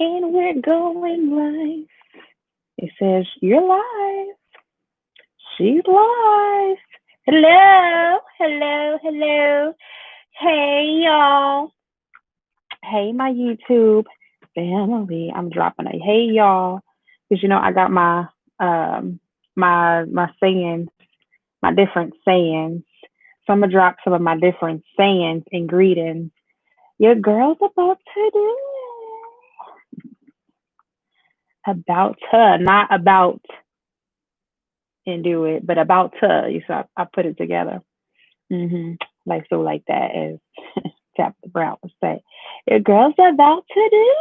And we're going live. It says, you're live. She's live. Hello, hello, hello. Hey, y'all. Hey, my YouTube family. I'm dropping a hey, y'all. Because, I got my sayings, my different sayings. So I'm going to drop some of my different sayings and greetings. Your girl's about to do it. About to, not about and do it, but about to. So I put it together. Like so, like that, as Chapter Brown would say. Your girl's about to do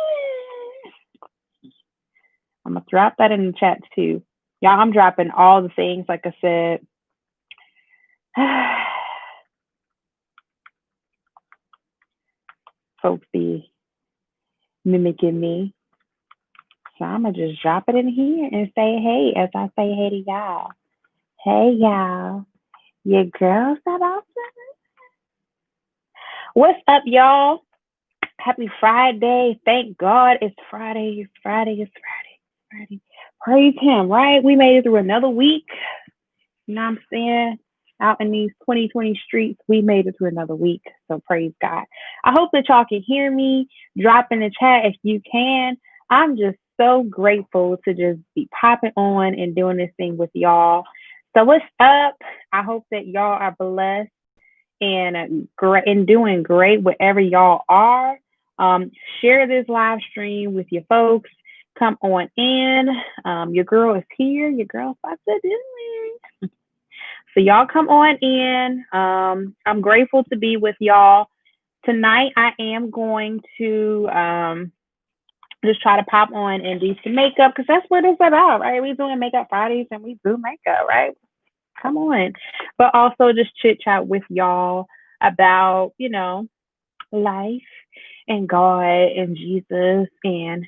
it. I'm gonna drop that in the chat too, y'all. I'm dropping all the things, like I said. Folks be mimicking me, so I'm gonna just drop it in here and say hey as I say hey to y'all. Hey y'all, your girl's about to. What's up, y'all? Happy Friday. Thank God it's Friday. It's Friday. It's Friday. Friday. Praise Him, right? We made it through another week. You know what I'm saying? Out in these 2020 streets, we made it through another week. So praise God. I hope that y'all can hear me. Drop in the chat if you can. I'm just so grateful to just be popping on and doing this thing with y'all. So what's up? I hope that y'all are blessed and great and doing great wherever y'all are. Share this live stream with your folks. Come on in. Your girl is here. Your girl's about to do it. So y'all come on in. I'm grateful to be with y'all. Tonight I am going to just try to pop on and do some makeup because that's what it's about, right? We doing makeup Fridays and we do makeup, right? Come on. But also just chit chat with y'all about, life and God and Jesus and,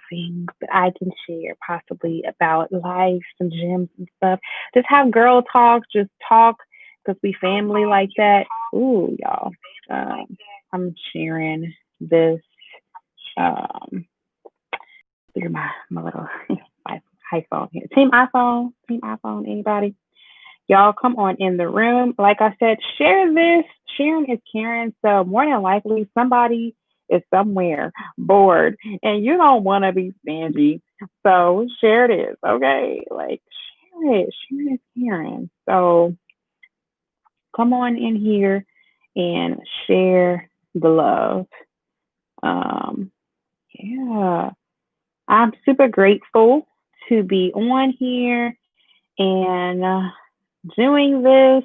things that I can share possibly about life, some gems and stuff. Just have girl talk, just talk because we family like that. Ooh, y'all. I'm sharing this through my little iPhone here. Team iPhone, anybody? Y'all come on in the room. Like I said, share this. Sharing is caring. So more than likely somebody is somewhere bored and you don't want to be stingy. So share this, okay? Like share it. Sharing is caring. So come on in here and share the love. Yeah. I'm super grateful to be on here and doing this.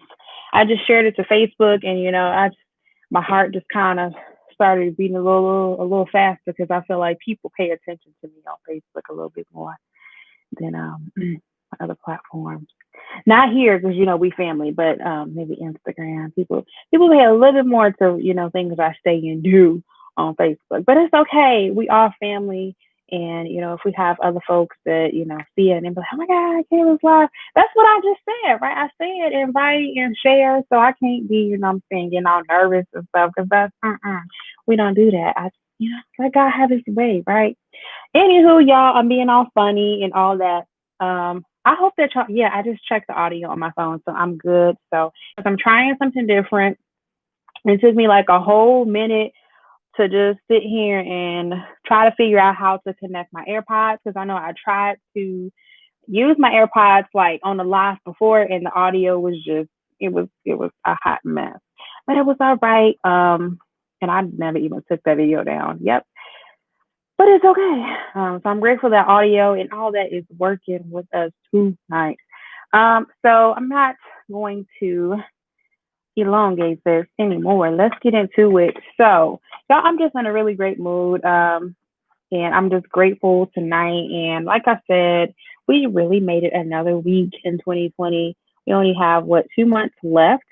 I just shared it to Facebook, and my heart just kind of started beating a little faster because I feel like people pay attention to me on Facebook a little bit more than other platforms. Not here because we family, but maybe Instagram. People pay a little bit more to things I say and do on Facebook, but it's okay. We are family. And, if we have other folks that, see it and be like, oh my God, Kayla's live. That's what I just said, right? I said invite and share. So I can't be, I'm saying, getting all nervous and stuff because that's, we don't do that. Let God have his way, right? Anywho, y'all, I'm being all funny and all that. I hope that y'all, I just checked the audio on my phone, so I'm good. So if I'm trying something different, it took me like a whole minute to just sit here and try to figure out how to connect my AirPods because I know I tried to use my AirPods like on the live before and the audio was just it was a hot mess. But it was all right. And I never even took that video down. Yep. But it's okay. So I'm grateful that audio and all that is working with us tonight. So I'm not going to elongate this anymore. Let's get into it. So, y'all, I'm just in a really great mood. And I'm just grateful tonight. And like I said, we really made it another week in 2020. We only have 2 months left.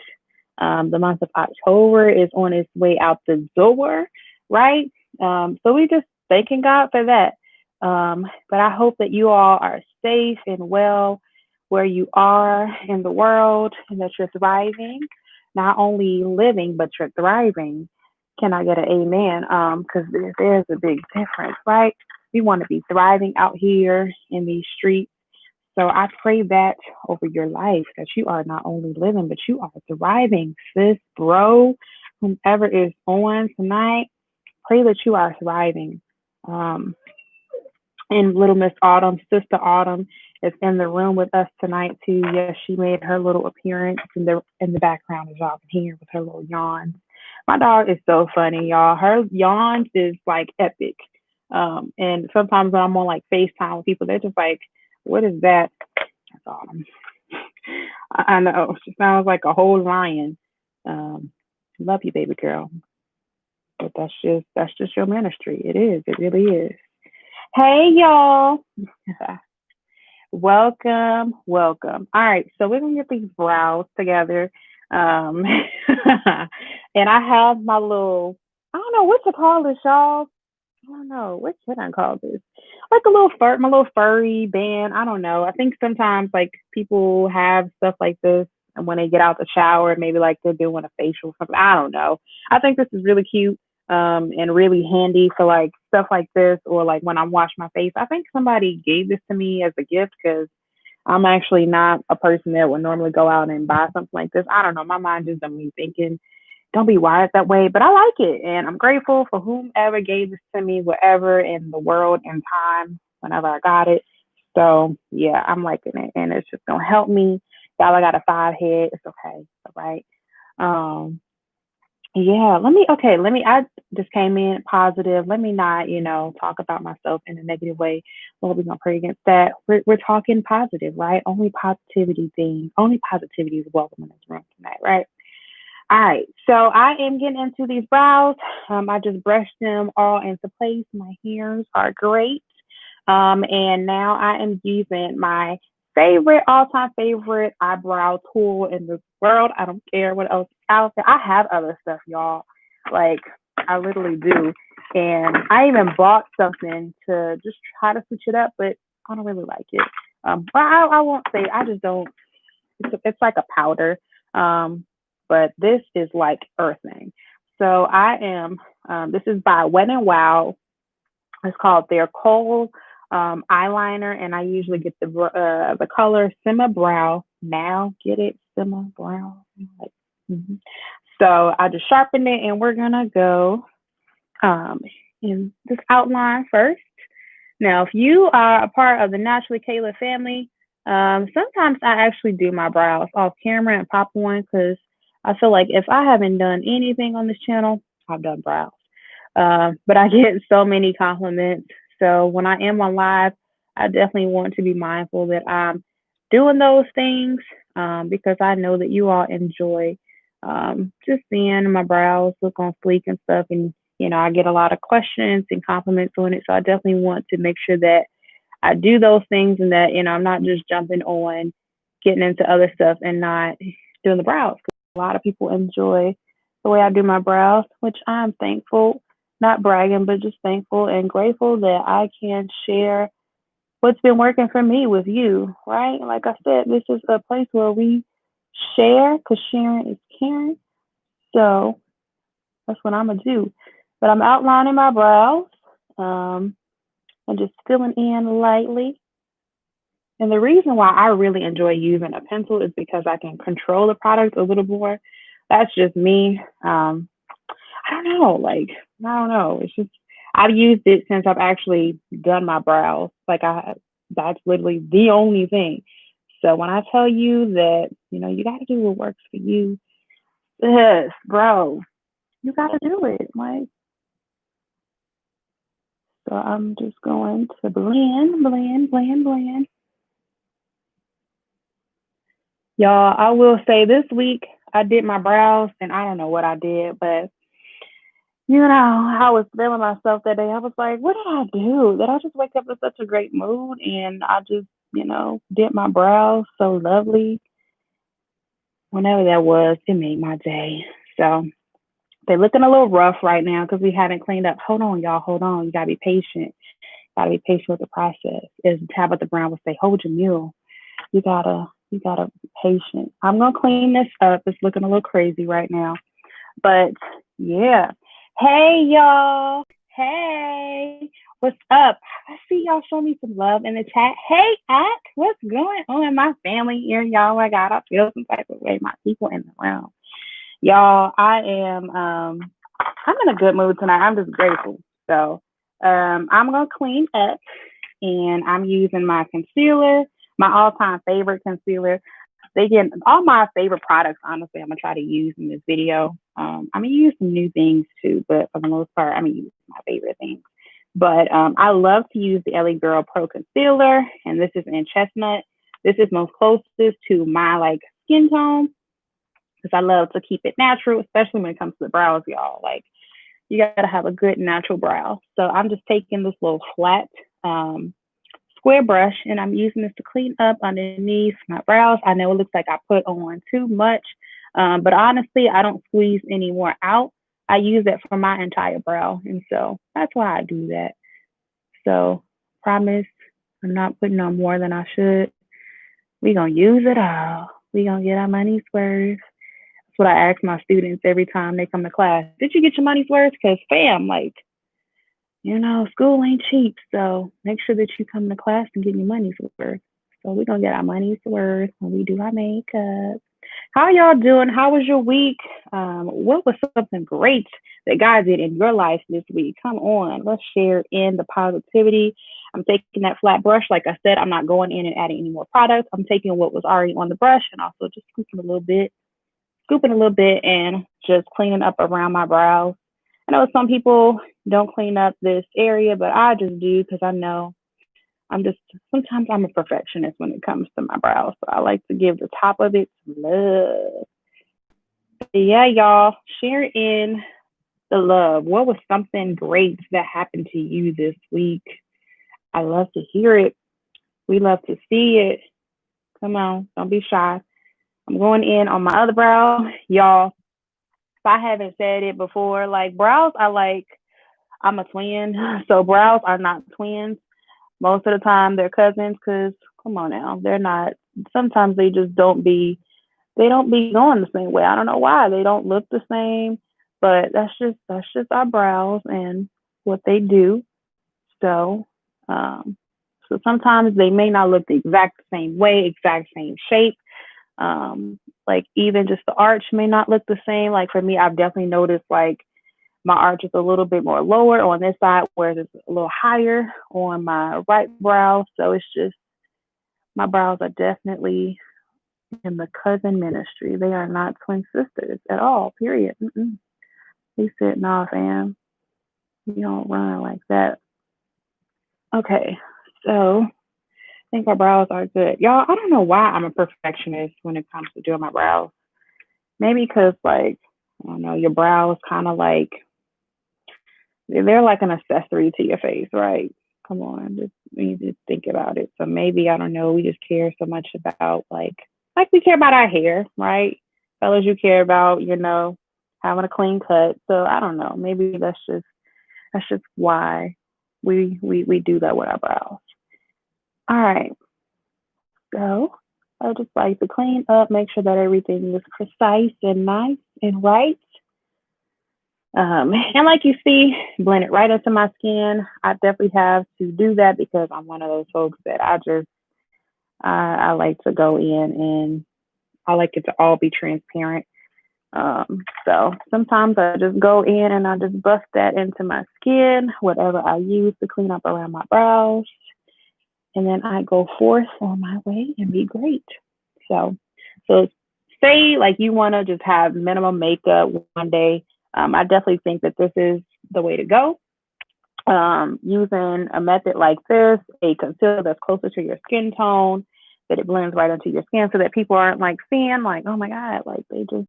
The month of October is on its way out the door, right? So we just thanking God for that. But I hope that you all are safe and well where you are in the world and that you're thriving. Not only living, but you're thriving. Can I get an amen? Because there's a big difference, right? We want to be thriving out here in these streets. So I pray that over your life that you are not only living, but you are thriving, sis, bro, whomever is on tonight. Pray that you are thriving. Um, and little Miss Autumn, Sister Autumn, is in the room with us tonight too. Yes, she made her little appearance in the background as y'all can hear with her little yawns. My dog is so funny, y'all. Her yawns is like epic. And sometimes when I'm on like FaceTime with people, they're just like, "What is that?" That's Autumn. I know she sounds like a whole lion. Um, Love you, baby girl. But that's just your ministry. It is. It really is. Hey, y'all. Welcome, welcome. All right, so we're gonna get these brows together. Um, and I have my little, I don't know what to call this, y'all. I don't know what should I call this. Like a little my little furry band. I don't know. I think sometimes like people have stuff like this, and when they get out the shower, maybe like they're doing a facial or something. I don't know. I think this is really cute. And really handy for like stuff like this, or like when I wash my face. I think somebody gave this to me as a gift because I'm actually not a person that would normally go out and buy something like this. I don't know. My mind just don't be thinking, don't be wired that way, but I like it. And I'm grateful for whomever gave this to me, wherever in the world and time, whenever I got it. So yeah, I'm liking it. And it's just going to help me. Y'all, I got a 5 head. It's okay. All right. Um, yeah, I just came in positive. Let me not, talk about myself in a negative way. Lord, we're going to pray against that. We're talking positive, right? Only positivity things, only positivity is welcome in this room tonight, right? All right, so I am getting into these brows. I just brushed them all into place. My hairs are great. And now I am using my all-time favorite eyebrow tool in the world. I don't care what else is out there. I have other stuff, y'all. Like, I literally do. And I even bought something to just try to switch it up, but I don't really like it. But I won't say, I just don't. It's like a powder. But this is like earthing. So this is by Wet n Wild. It's called their Kohl eyeliner, and I usually get the color Simma Brow. Now get it, Simma Brow. Like, So I just sharpened it, and we're gonna go in this outline first. Now, if you are a part of the Naturally Kayla family, sometimes I actually do my brows off camera and pop one because I feel like if I haven't done anything on this channel, I've done brows. But I get so many compliments. So when I am on live, I definitely want to be mindful that I'm doing those things because I know that you all enjoy just seeing my brows look on fleek and stuff. And, I get a lot of questions and compliments on it. So I definitely want to make sure that I do those things and that, I'm not just jumping on getting into other stuff and not doing the brows. A lot of people enjoy the way I do my brows, which I'm thankful, not bragging, but just thankful and grateful that I can share what's been working for me with you, right? Like I said, this is a place where we share because sharing is caring. So that's what I'm going to do. But I'm outlining my brows and just filling in lightly. And the reason why I really enjoy using a pencil is because I can control the product a little more. That's just me. I don't know. I don't know. It's just, I've used it since I've actually done my brows. That's literally the only thing. So when I tell you that, you got to do what works for you, yes, bro, you got to do it. So I'm just going to blend, blend, blend, blend. Y'all, I will say this week I did my brows and I don't know what I did, but I was feeling myself that day. I was like, what did I do? Did I just wake up in such a great mood and I just, did my brows so lovely? Whenever that was, it made my day. So they're looking a little rough right now because we haven't cleaned up. Hold on, y'all. Hold on. You got to be patient. Gotta be patient with the process. As Tabitha Brown would say, hold your mule. You gotta be patient. I'm gonna clean this up. It's looking a little crazy right now. But yeah. Hey y'all. Hey. what's up? I see y'all show me some love in the chat. Hey, Ack, what's going on? My family here, y'all. I gotta feel some type of way. My people in the room. Y'all, I'm in a good mood tonight. I'm just grateful. So I'm gonna clean up and I'm using my concealer, my all-time favorite concealer. They get all my favorite products, honestly, I'm gonna try to use in this video. I'm gonna use some new things too, but for the most part, I'm gonna use my favorite things. But I love to use the LA Girl Pro Concealer, and this is in Chestnut. This is most closest to my like skin tone because I love to keep it natural, especially when it comes to the brows, y'all. Like you gotta have a good natural brow. So I'm just taking this little flat square brush and I'm using this to clean up underneath my brows. I know it looks like I put on too much, but honestly, I don't squeeze any more out. I use it for my entire brow, and so that's why I do that. So promise, I'm not putting on more than I should. We gonna use it all. We gonna get our money's worth. That's what I ask my students every time they come to class. Did you get your money's worth? Because fam, like, school ain't cheap. So make sure that you come to class and get your money's worth. So we're gonna get our money's worth when we do our makeup. How y'all doing? How was your week? What was something great that God did in your life this week? Come on, let's share in the positivity. I'm taking that flat brush. Like I said, I'm not going in and adding any more products. I'm taking what was already on the brush and also just scooping a little bit and just cleaning up around my brows. I know some people don't clean up this area, but I just do because I know sometimes I'm a perfectionist when it comes to my brows. So I like to give the top of it some love. But yeah, y'all, share in the love. What was something great that happened to you this week? I love to hear it. We love to see it. Come on, don't be shy. I'm going in on my other brow. Y'all, if I haven't said it before, like brows are like, I'm a twin. So brows are not twins. Most of the time they're cousins because come on now, they're not. Sometimes they don't be going the same way. I don't know why. They don't look the same, but that's just our brows and what they do. So so sometimes they may not look the exact same way, exact same shape. Like even just the arch may not look the same. Like for me, I've definitely noticed like my arch is a little bit more lower on this side, whereas it's a little higher on my right brow. So it's just my brows are definitely in the cousin ministry. They are not twin sisters at all, period. He said, nah, fam, you don't run like that. Okay, so I think our brows are good. Y'all, I don't know why I'm a perfectionist when it comes to doing my brows. Maybe because, like, I don't know, your brows kind of like, they're like an accessory to your face, right? Come on, just you just think about it. So maybe I don't know. We just care so much about like we care about our hair, right? Fellas, you care about having a clean cut. So I don't know. Maybe that's just why we do that with our brows. All right. So I just like to clean up, make sure that everything is precise and nice and right. And like you see, blend it right into my skin. I definitely have to do that because I'm one of those folks that I like to go in and I like it to all be transparent. So sometimes I just go in and I just bust that into my skin, whatever I use to clean up around my brows. And then I go forth on my way and be great. So say like you want to just have minimum makeup one day. I definitely think that this is the way to go. Using a method like this, a concealer that's closer to your skin tone, that it blends right into your skin so that people aren't like seeing like, oh my God, like they just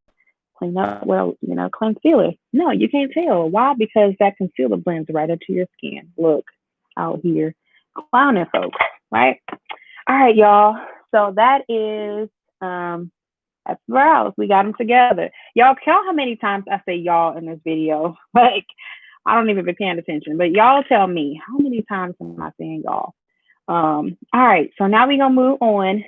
clean up well, concealer. No, you can't tell. Why? Because that concealer blends right into your skin. Look out here, clowning folks, right? All right, y'all. So that is that's brows. We got them together. Y'all count how many times I say y'all in this video. Like I don't even be paying attention, but y'all tell me how many times am I saying y'all? All right. So now we're gonna move on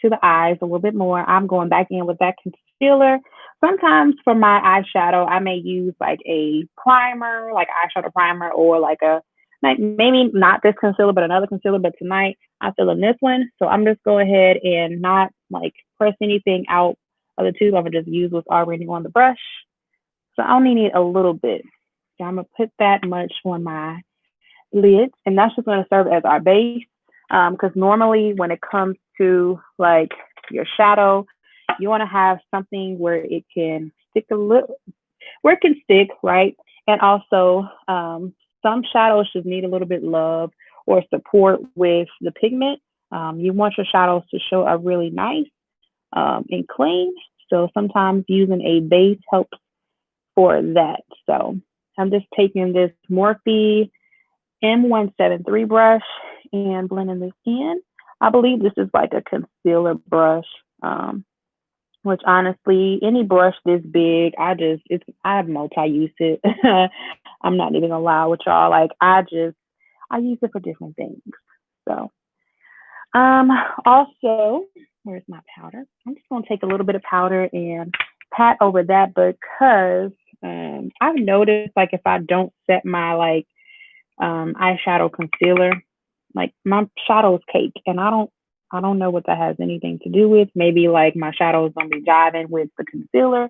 to the eyes a little bit more. I'm going back in with that concealer. Sometimes for my eyeshadow, I may use like a primer, like eyeshadow primer, or like a like maybe not this concealer, but another concealer. But tonight I'm feeling this one. So I'm just go ahead and not like press anything out of the tube. I'm gonna just use what's already on the brush. So I only need a little bit. So I'm gonna put that much on my lids, and that's just gonna serve as our base. Because normally when it comes to like your shadow, you want to have something where it can stick a little, where it can stick, right? And also, some shadows just need a little bit love or support with the pigment. You want your shadows to show up really nice and clean. So sometimes using a base helps for that. So I'm just taking this Morphe M173 brush and blending this in. I believe this is like a concealer brush. Which honestly, any brush this big, I multi-use it. I'm not even gonna lie with y'all. Like I use it for different things. So, also, where's my powder? I'm just gonna take a little bit of powder and pat over that because I've noticed like if I don't set my like eyeshadow concealer, like my shadows cake, and I don't know what that has anything to do with. Maybe like my shadows gonna be jiving with the concealer,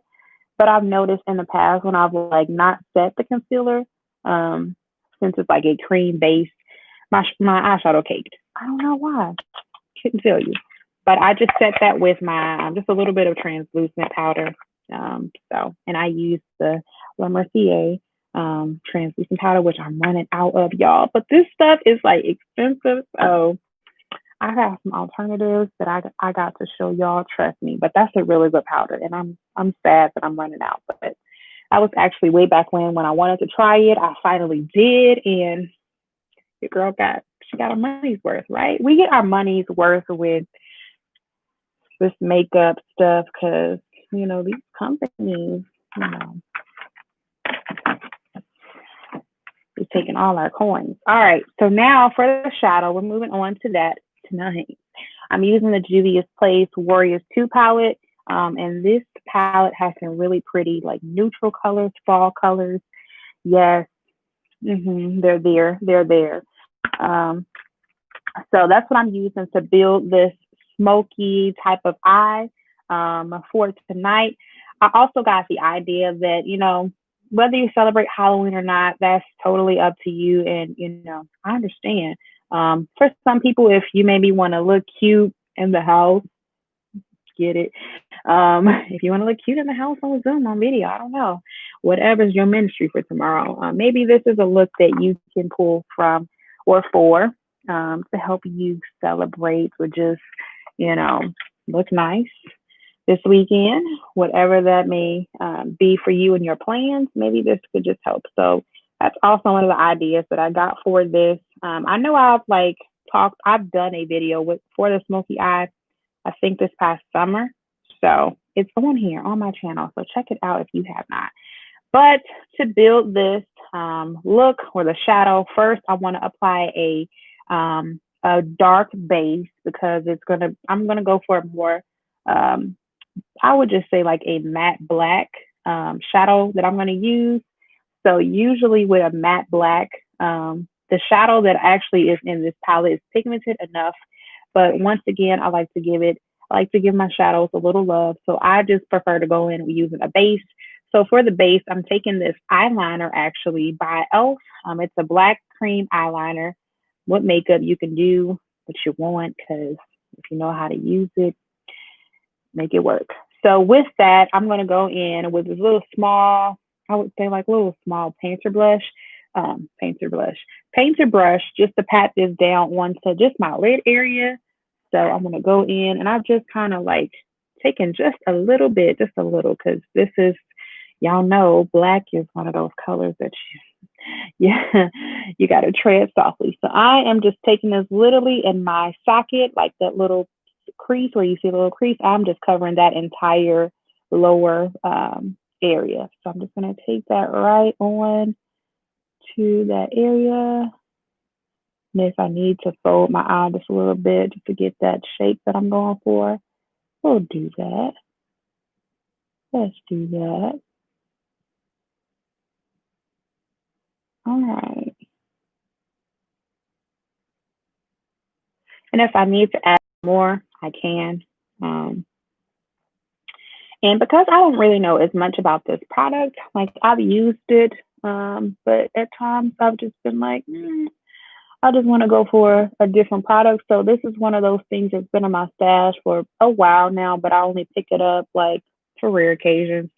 but I've noticed in the past when I've like not set the concealer, since it's like a cream base, my eyeshadow caked. I don't know why. Couldn't tell you, but I just set that with my just a little bit of translucent powder. And I use the La Mercier translucent powder, which I'm running out of, y'all. But this stuff is like expensive, so I have some alternatives that I got to show y'all. Trust me, but that's a really good powder, and I'm sad that I'm running out. But I was actually way back when I wanted to try it. I finally did, and your girl got her money's worth, right? We get our money's worth with this makeup stuff because these companies, is taking all our coins. All right, so now for the shadow, we're moving on to that tonight. I'm using the Juvia's Place Warriors 2 palette, and this palette has some really pretty like neutral colors, fall colors. Yes, they're there. They're there. So that's what I'm using to build this smoky type of eye for tonight. I also got the idea that, whether you celebrate Halloween or not, that's totally up to you. And, I understand. For some people, if you maybe want to look cute in the house, get it. If you want to look cute in the house on Zoom, on video, I don't know. Whatever's your ministry for tomorrow. Maybe this is a look that you can pull from or for to help you celebrate or just, look nice this weekend, whatever that may be for you and your plans. Maybe this could just help. So that's also one of the ideas that I got for this. I know I've done a video for the smoky eye, I think this past summer. So it's on here on my channel. So check it out if you have not. But to build this look or the shadow, first I want to apply a dark base because I'm gonna go for a more I would just say like a matte black shadow that I'm gonna use. So usually with a matte black, the shadow that actually is in this palette is pigmented enough. But once again, I like to give my shadows a little love. So I just prefer to go in using a base. So for the base, I'm taking this eyeliner actually by e.l.f. It's a black cream eyeliner. What makeup you can do what you want, because if you know how to use it, make it work. So with that, I'm going to go in with this little small, I would say like little small painter brush, just to pat this down onto just my lid area. So I'm going to go in and I've just kind of like taken just a little bit, because this is, y'all know, black is one of those colors that you got to tread softly. So I am just taking this literally in my socket, like that little crease where you see the little crease. I'm just covering that entire lower area. So I'm just going to take that right on to that area. And if I need to fold my eye just a little bit just to get that shape that I'm going for, we'll do that. Let's do that. All right. And if I need to add more, I can. Um, and because I don't really know as much about this product, like I've used it, but at times I've just been like, I just want to go for a different product. So this is one of those things that's been in my stash for a while now, but I only pick it up like for rare occasions.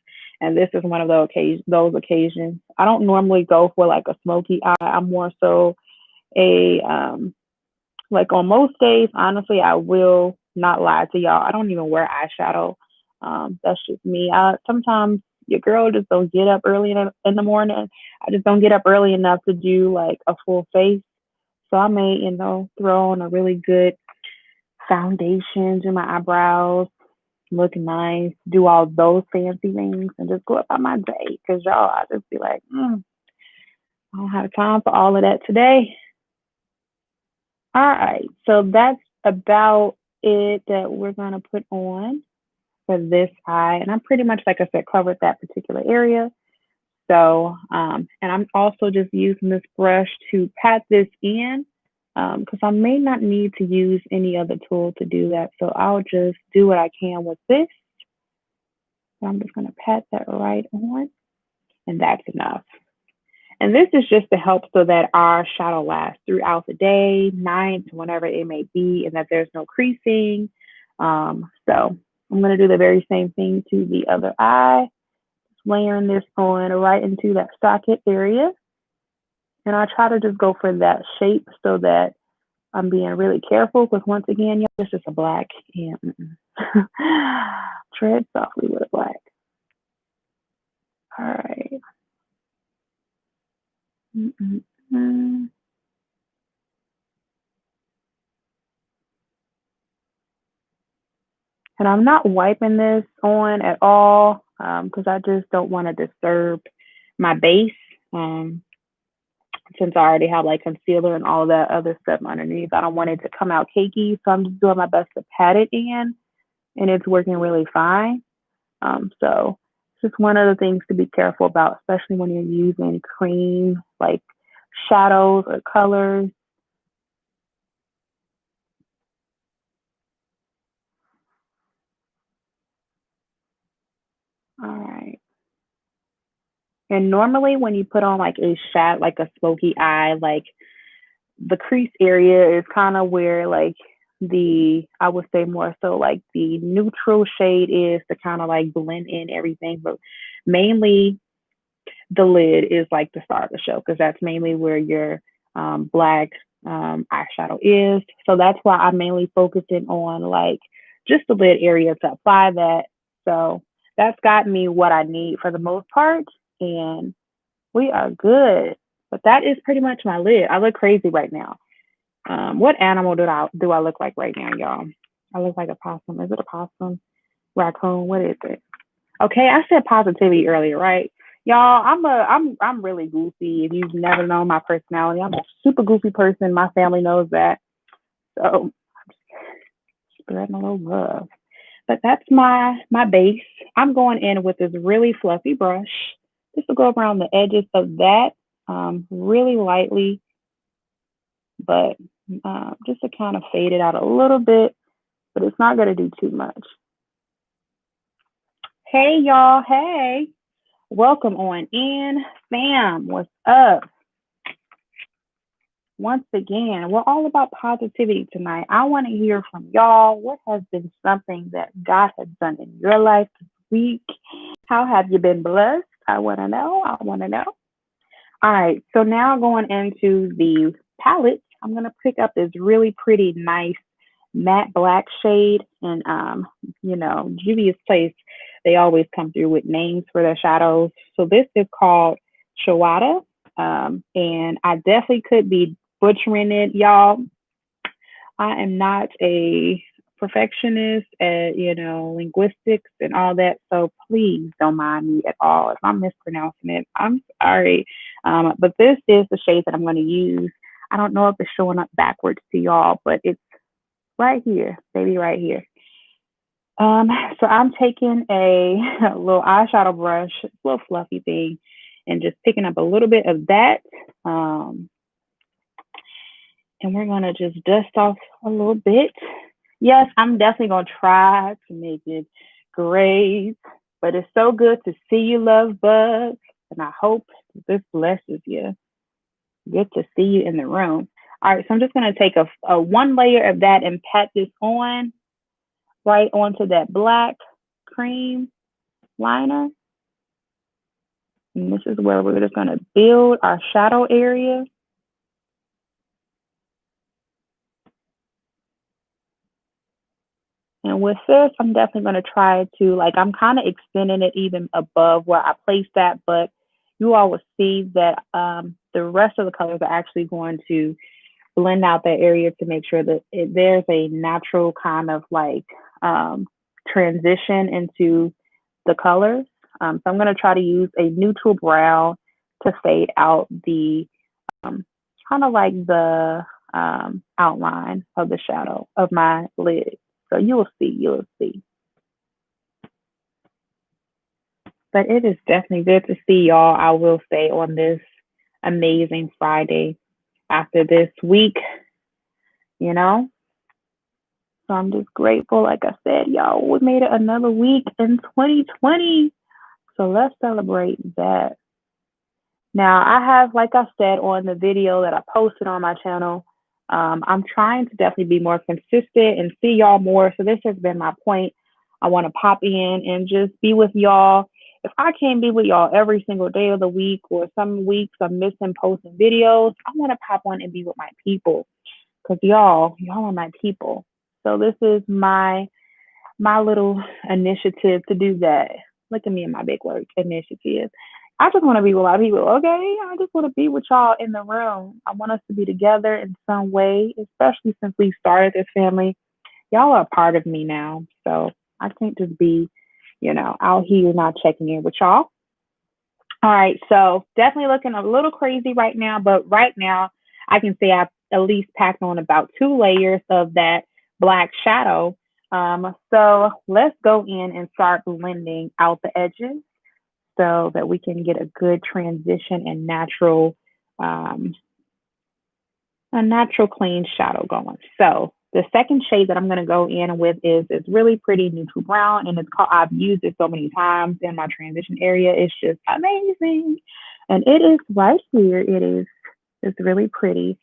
And this is one of those occasions. I don't normally go for like a smoky eye. I'm more so a like on most days, honestly, I will not lie to y'all. I don't even wear eyeshadow. That's just me. Sometimes your girl just don't get up early in the morning. I just don't get up early enough to do like a full face. So I may, throw on a really good foundation, do my eyebrows, look nice, do all those fancy things, and just go about my day. Cause y'all, I just be like, I don't have time for all of that today. All right, so that's about it that we're gonna put on for this eye, and I'm pretty much, like I said, covered that particular area. So, and I'm also just using this brush to pat this in because I may not need to use any other tool to do that. So I'll just do what I can with this. So I'm just going to pat that right on, and that's enough. And this is just to help so that our shadow lasts throughout the day, night, whenever it may be, and that there's no creasing. So I'm going to do the very same thing to the other eye, layering this on right into that socket area. And I try to just go for that shape so that I'm being really careful because once again, y'all, it's just a black and tread softly with a black. All right. And I'm not wiping this on at all because I just don't want to disturb my base since I already have like concealer and all that other stuff underneath. I don't want it to come out cakey, so I'm just doing my best to pat it in, and it's working really fine. So it's just one of the things to be careful about, especially when you're using cream like shadows or colors. All right. And normally when you put on like a shad, like a smoky eye, like the crease area is kind of where like I would say more so like the neutral shade is to kind of like blend in everything, but mainly the lid is like the star of the show because that's mainly where your black eyeshadow is. So that's why I'm mainly focusing on like just the lid area to apply that. So that's got me what I need for the most part, and we are good. But that is pretty much my lid. I look crazy right now. What animal do I look like right now, y'all? I look like a possum. Is it a possum? Raccoon? What is it? Okay, I said positivity earlier, right? Y'all, I'm really goofy. If you've never known my personality, I'm a super goofy person. My family knows that. So spreading a little love. But that's my base. I'm going in with this really fluffy brush just to go around the edges of that really lightly, but just to kind of fade it out a little bit, but it's not going to do too much. Hey, y'all. Hey. Welcome on in. Fam, what's up? Once again, we're all about positivity tonight. I want to hear from y'all. What has been something that God has done in your life this week? How have you been blessed? I want to know. I want to know. All right. So now going into the palette, I'm going to pick up this really pretty, nice matte black shade. And, Juvia's Place, they always come through with names for their shadows. So this is called Shawada. And I definitely could be butchering it, y'all. I am not a perfectionist at, linguistics and all that. So please don't mind me at all. If I'm mispronouncing it, I'm sorry. But this is the shade that I'm going to use. I don't know if it's showing up backwards to y'all, but it's right here, baby, right here. So I'm taking a little eyeshadow brush, a little fluffy thing, and just picking up a little bit of that. And we're going to just dust off a little bit. Yes, I'm definitely going to try to make it great, but it's so good to see you, love bugs. And I hope this blesses you. Good to see you in the room. All right, so I'm just going to take a one layer of that and pat this on right onto that black cream liner. And this is where we're just going to build our shadow area. And with this, I'm definitely going to try to, like, I'm kind of extending it even above where I placed that, but you all will see that the rest of the colors are actually going to blend out that area to make sure that there's a natural kind of like transition into the colors. So I'm going to try to use a neutral brown to fade out the kind of like the outline of the shadow of my lid. So you'll see. But it is definitely good to see y'all, I will say, on this amazing Friday after this week, you know? So I'm just grateful. Like I said, y'all, we made it another week in 2020. So let's celebrate that. Now, I have, like I said, on the video that I posted on my channel, I'm trying to definitely be more consistent and see y'all more. So this has been my point. I want to pop in and just be with y'all. If I can't be with y'all every single day of the week, or some weeks I'm missing posting videos, I want to pop on and be with my people, because y'all are my people. So this is my little initiative to do that. Look at me and my big work initiative. I just want to be with my people, okay? I just want to be with y'all in the room. I want us to be together in some way, especially since we started this family. Y'all are a part of me now. So I can't just be, out here not checking in with y'all. All right. So definitely looking a little crazy right now, but right now I can say I've at least packed on about 2 layers of that black shadow. So let's go in and start blending out the edges so that we can get a good transition and a natural clean shadow going. So the second shade that I'm going to go in with is this really pretty neutral brown, and I've used it so many times in my transition area. It's just amazing. And it is right here. It's really pretty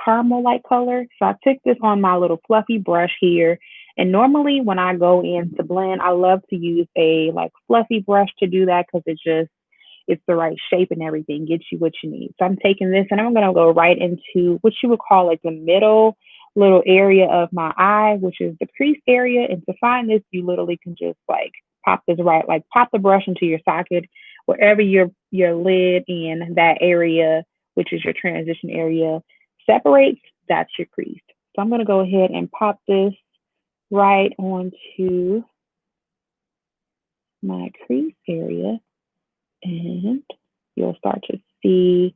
caramel like color. So I took this on my little fluffy brush here. And normally when I go in to blend, I love to use a like fluffy brush to do that, because it's the right shape and everything, gets you what you need. So I'm taking this and I'm going to go right into what you would call like the middle little area of my eye, which is the crease area. And to find this, you literally can just like pop the brush into your socket, wherever your lid in that area, which is your transition area, separates, that's your crease. So I'm going to go ahead and pop this right onto my crease area, and you'll start to see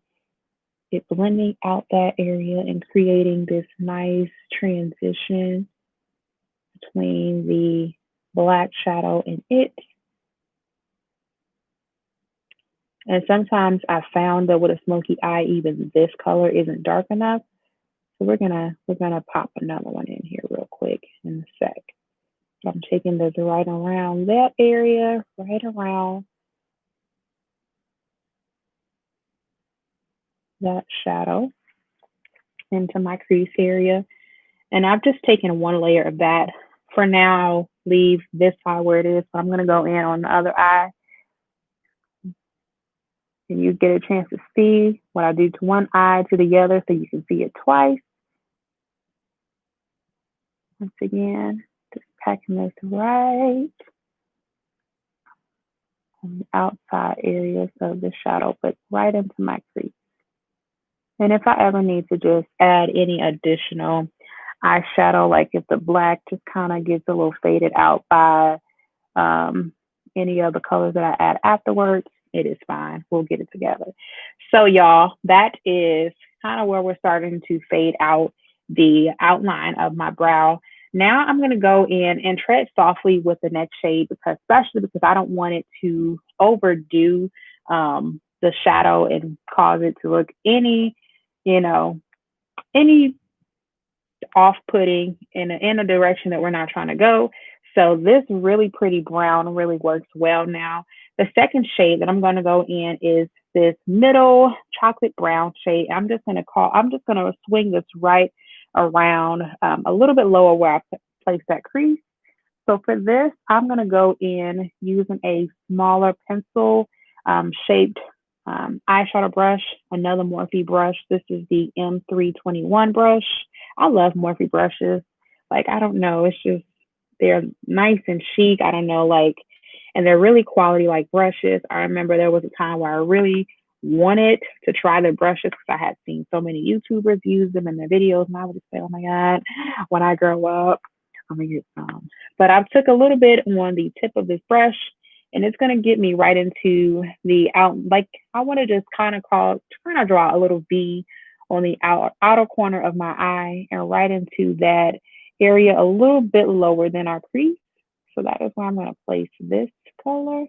it blending out that area and creating this nice transition between the black shadow and it. And sometimes I found that with a smoky eye, even this color isn't dark enough. So we're gonna pop another one in here real quick in a sec. So I'm taking this right around that area, right around that shadow into my crease area. And I've just taken 1 layer of that. For now, leave this eye where it is. So I'm gonna go in on the other eye. And you get a chance to see what I do to one eye to the other, so you can see it twice. Once again, just packing this right on the outside areas of the shadow, but right into my crease. And if I ever need to just add any additional eyeshadow, like if the black just kind of gets a little faded out by any of the colors that I add afterwards, it is fine. We'll get it together. So y'all, that is kind of where we're starting to fade out the outline of my brow. Now I'm going to go in and tread softly with the next shade, especially because I don't want it to overdo the shadow and cause it to look any, any off-putting in a direction that we're not trying to go. So this really pretty brown really works well now. The second shade that I'm going to go in is this middle chocolate brown shade. I'm just going to swing this right around a little bit lower where I place that crease. So for this, I'm going to go in using a smaller pencil shaped eyeshadow brush, another Morphe brush. This is the M321 brush. I love Morphe brushes. Like, I don't know, it's just, they're nice and chic. I don't know, like, and they're really quality like brushes. I remember there was a time where I really wanted to try the brushes because I had seen so many YouTubers use them in their videos, and I would just say, oh my God, when I grow up, I'm gonna get some. But I took a little bit on the tip of this brush, and it's gonna get me right into the out. Like, I want to just kind of draw a little V on the outer corner of my eye and right into that area a little bit lower than our crease. So that is where I'm going to place this color.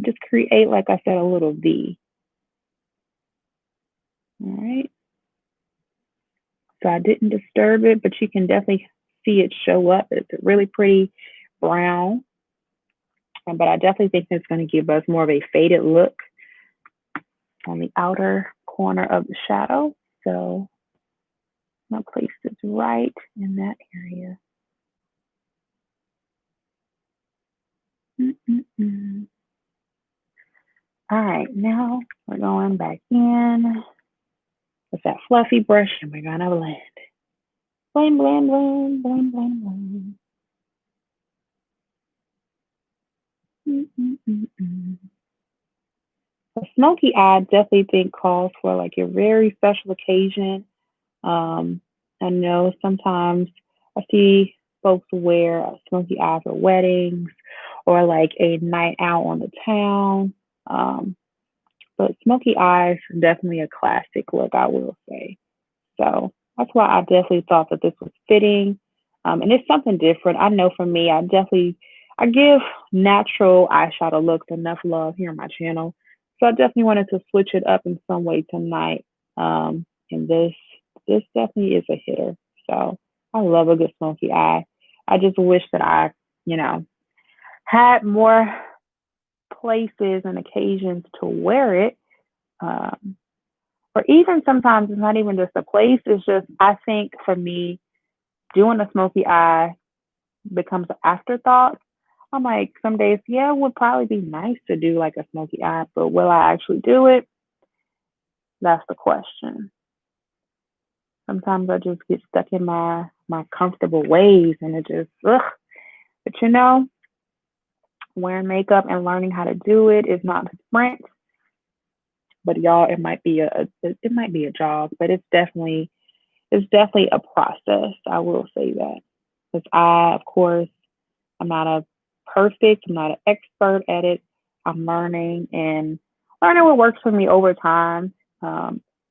Just create, like I said, a little V. All right. So I didn't disturb it, but you can definitely see it show up. It's a really pretty brown. But I definitely think it's going to give us more of a faded look on the outer corner of the shadow. So I'm going to place this right in that area. All right, now we're going back in with that fluffy brush, and we're gonna blend. Blend, blend, blend, blend, blend, blend. A smoky eye, definitely think calls for like a very special occasion. I know sometimes I see folks wear smoky eye for weddings or like a night out on the town. But smoky eyes definitely a classic look, I will say. So that's why I definitely thought that this was fitting. And it's something different. I know for me, I give natural eyeshadow looks enough love here on my channel. So I definitely wanted to switch it up in some way tonight. And this definitely is a hitter. So I love a good smoky eye. I just wish that I, you know, had more places and occasions to wear it. Um, or even sometimes it's not even just a place. It's just, I think for me, doing a smoky eye becomes an afterthought. I'm like, some days, yeah, it would probably be nice to do like a smoky eye, but will I actually do it? That's the question. Sometimes I just get stuck in my comfortable ways, and it just, ugh. But you know, wearing makeup and learning how to do it is not a sprint. But y'all, it might be a jog, but it's definitely a process. I will say that, because of course, I'm not I'm not an expert at it. I'm learning what works for me over time.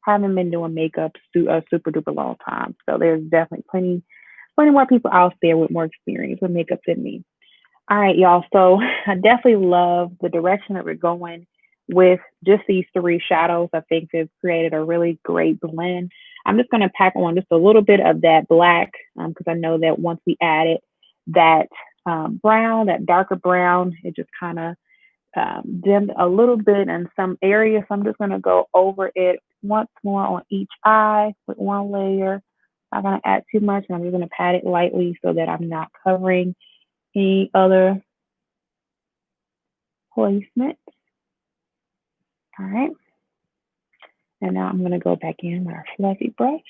Haven't been doing makeup a super duper long time, so there's definitely plenty more people out there with more experience with makeup than me. All right, y'all. So I definitely love the direction that we're going with just these three shadows. I think they've created a really great blend. I'm just going to pack on just a little bit of that black because I know that once we added that brown, that darker brown, it just kind of dimmed a little bit in some areas. So I'm just going to go over it once more on each eye with one layer. I'm not going to add too much, and I'm just going to pat it lightly so that I'm not covering any other placement. All right. And now I'm going to go back in with our fluffy brush.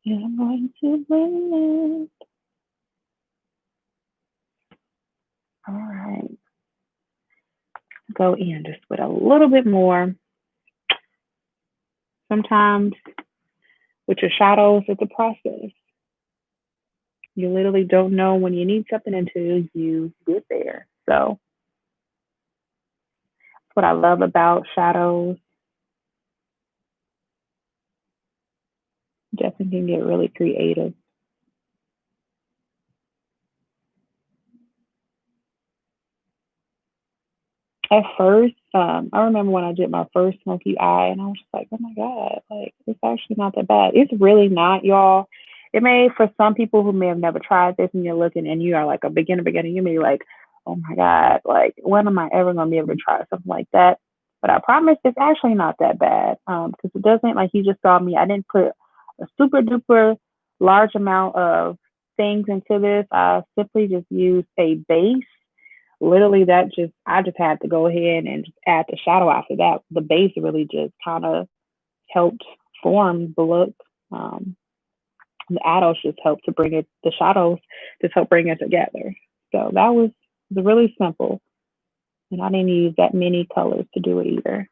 And I'm going to blend it. All right. Go in just with a little bit more. Sometimes with your shadows, it's a process. You literally don't know when you need something until you get there. So that's what I love about shadows. Definitely can get really creative. At first, I remember when I did my first smoky eye, and I was just like, "Oh my god, like it's actually not that bad." It's really not, y'all. It may for some people who may have never tried this, and you're looking, and you are like a beginner, you may be like, "Oh my god, like when am I ever gonna be able to try something like that?" But I promise, it's actually not that bad. Because it doesn't like you just saw me. I didn't put a super duper large amount of things into this. I simply just used a base. Literally, that just I just had to go ahead and just add the shadow after that. The base really just kind of helped form the look. Um, the shadows just helped to bring it. The shadows just helped bring it together. So that was really simple, and I didn't use that many colors to do it either.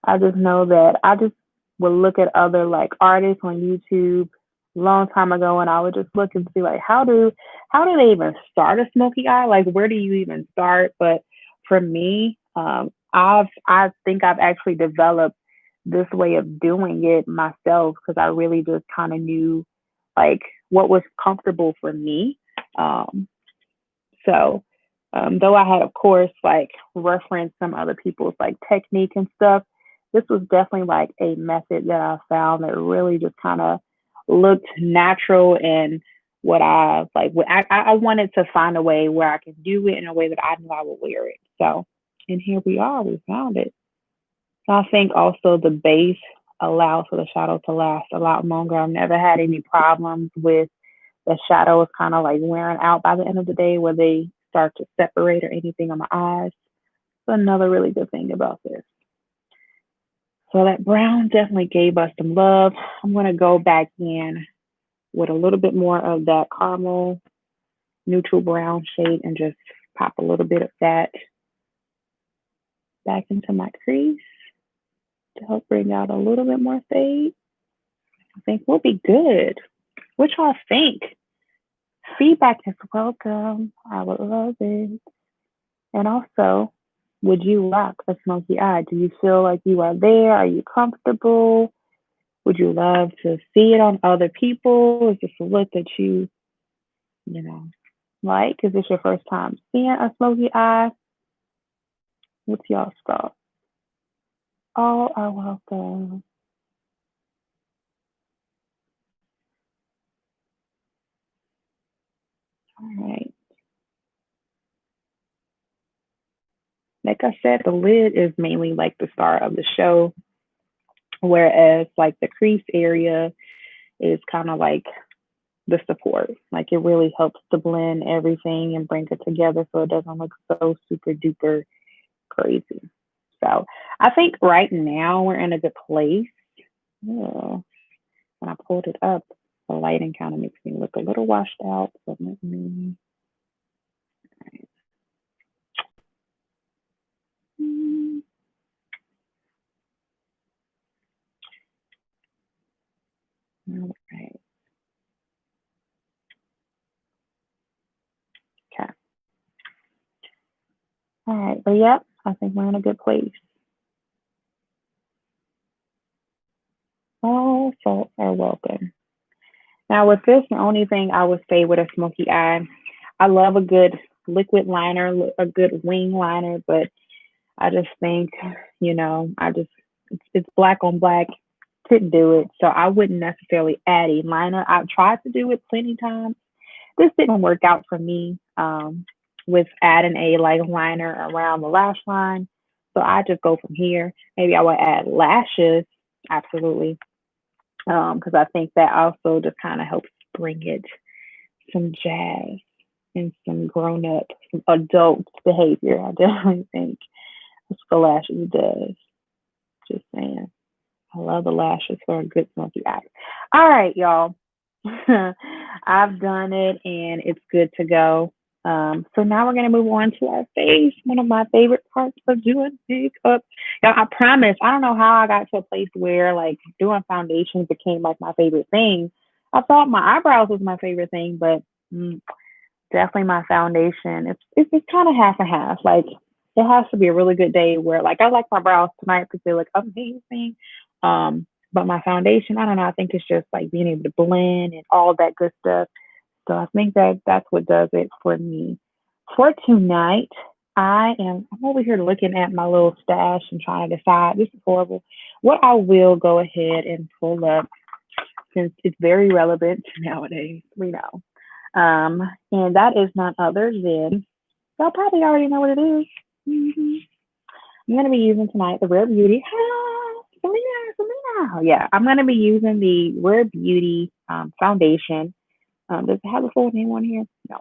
I just know that I just would look at other like artists on YouTube a long time ago, and I would just look and see like how do they even start a smoky eye? Like where do you even start? But for me, I think I've actually developed this way of doing it myself because I really just kind of knew like what was comfortable for me. Um, so, though I had, of course, like referenced some other people's like technique and stuff, this was definitely like a method that I found that really just kind of looked natural and what I like. I wanted to find a way where I could do it in a way that I knew I would wear it. So, and here we are, we found it. So I think also the base allows for the shadow to last a lot longer. I've never had any problems with the shadow is kind of like wearing out by the end of the day where they start to separate or anything on my eyes. So another really good thing about this. So that brown definitely gave us some love. I'm going to go back in with a little bit more of that caramel neutral brown shade and just pop a little bit of that back into my crease to help bring out a little bit more fade. I think we'll be good. What y'all think? Feedback is welcome. I would love it. And also, would you rock a smoky eye? Do you feel like you are there? Are you comfortable? Would you love to see it on other people? Is this a look that you know, like? Is this your first time seeing a smoky eye? What's y'all's thoughts? All are welcome. All right. Like I said, the lid is mainly like the star of the show, whereas like the crease area is kind of like the support. Like it really helps to blend everything and bring it together so it doesn't look so super duper crazy. So I think right now we're in a good place. Yeah. When I pulled it up, the lighting kind of makes me look a little washed out. So let me. All right. Okay. All right. But yep, I think we're in a good place. All faults are welcome. Now, with this, the only thing I would say with a smoky eye, I love a good liquid liner, a good wing liner, but I just think, it's black on black. Couldn't do it. So I wouldn't necessarily add a liner. I've tried to do it plenty times. This didn't work out for me with adding a like liner around the lash line. So I just go from here. Maybe I would add lashes, absolutely, because I think that also just kind of helps bring it some jazz and some grown up, some adult behavior. I definitely think that's what the lashes does. Just saying. I love the lashes for a good smoky eye. All right, y'all. I've done it and it's good to go. So now we're gonna move on to our face. One of my favorite parts of doing makeup. Y'all, I promise. I don't know how I got to a place where like doing foundation became like my favorite thing. I thought my eyebrows was my favorite thing, but definitely my foundation. It's kind of half and half. Like it has to be a really good day where like I like my brows tonight because they look amazing. But my foundation, I don't know. I think it's just like being able to blend and all that good stuff. So I think that that's what does it for me. For tonight, I'm over here looking at my little stash and trying to decide. This is horrible. What I will go ahead and pull up since it's very relevant nowadays, we know. And that is none other than, y'all probably already know what it is. Mm-hmm. I'm going to be using tonight the Rare Beauty. Ah, Selena. Yeah, I'm going to be using the Rare Beauty foundation. Does it have a full name on here? No.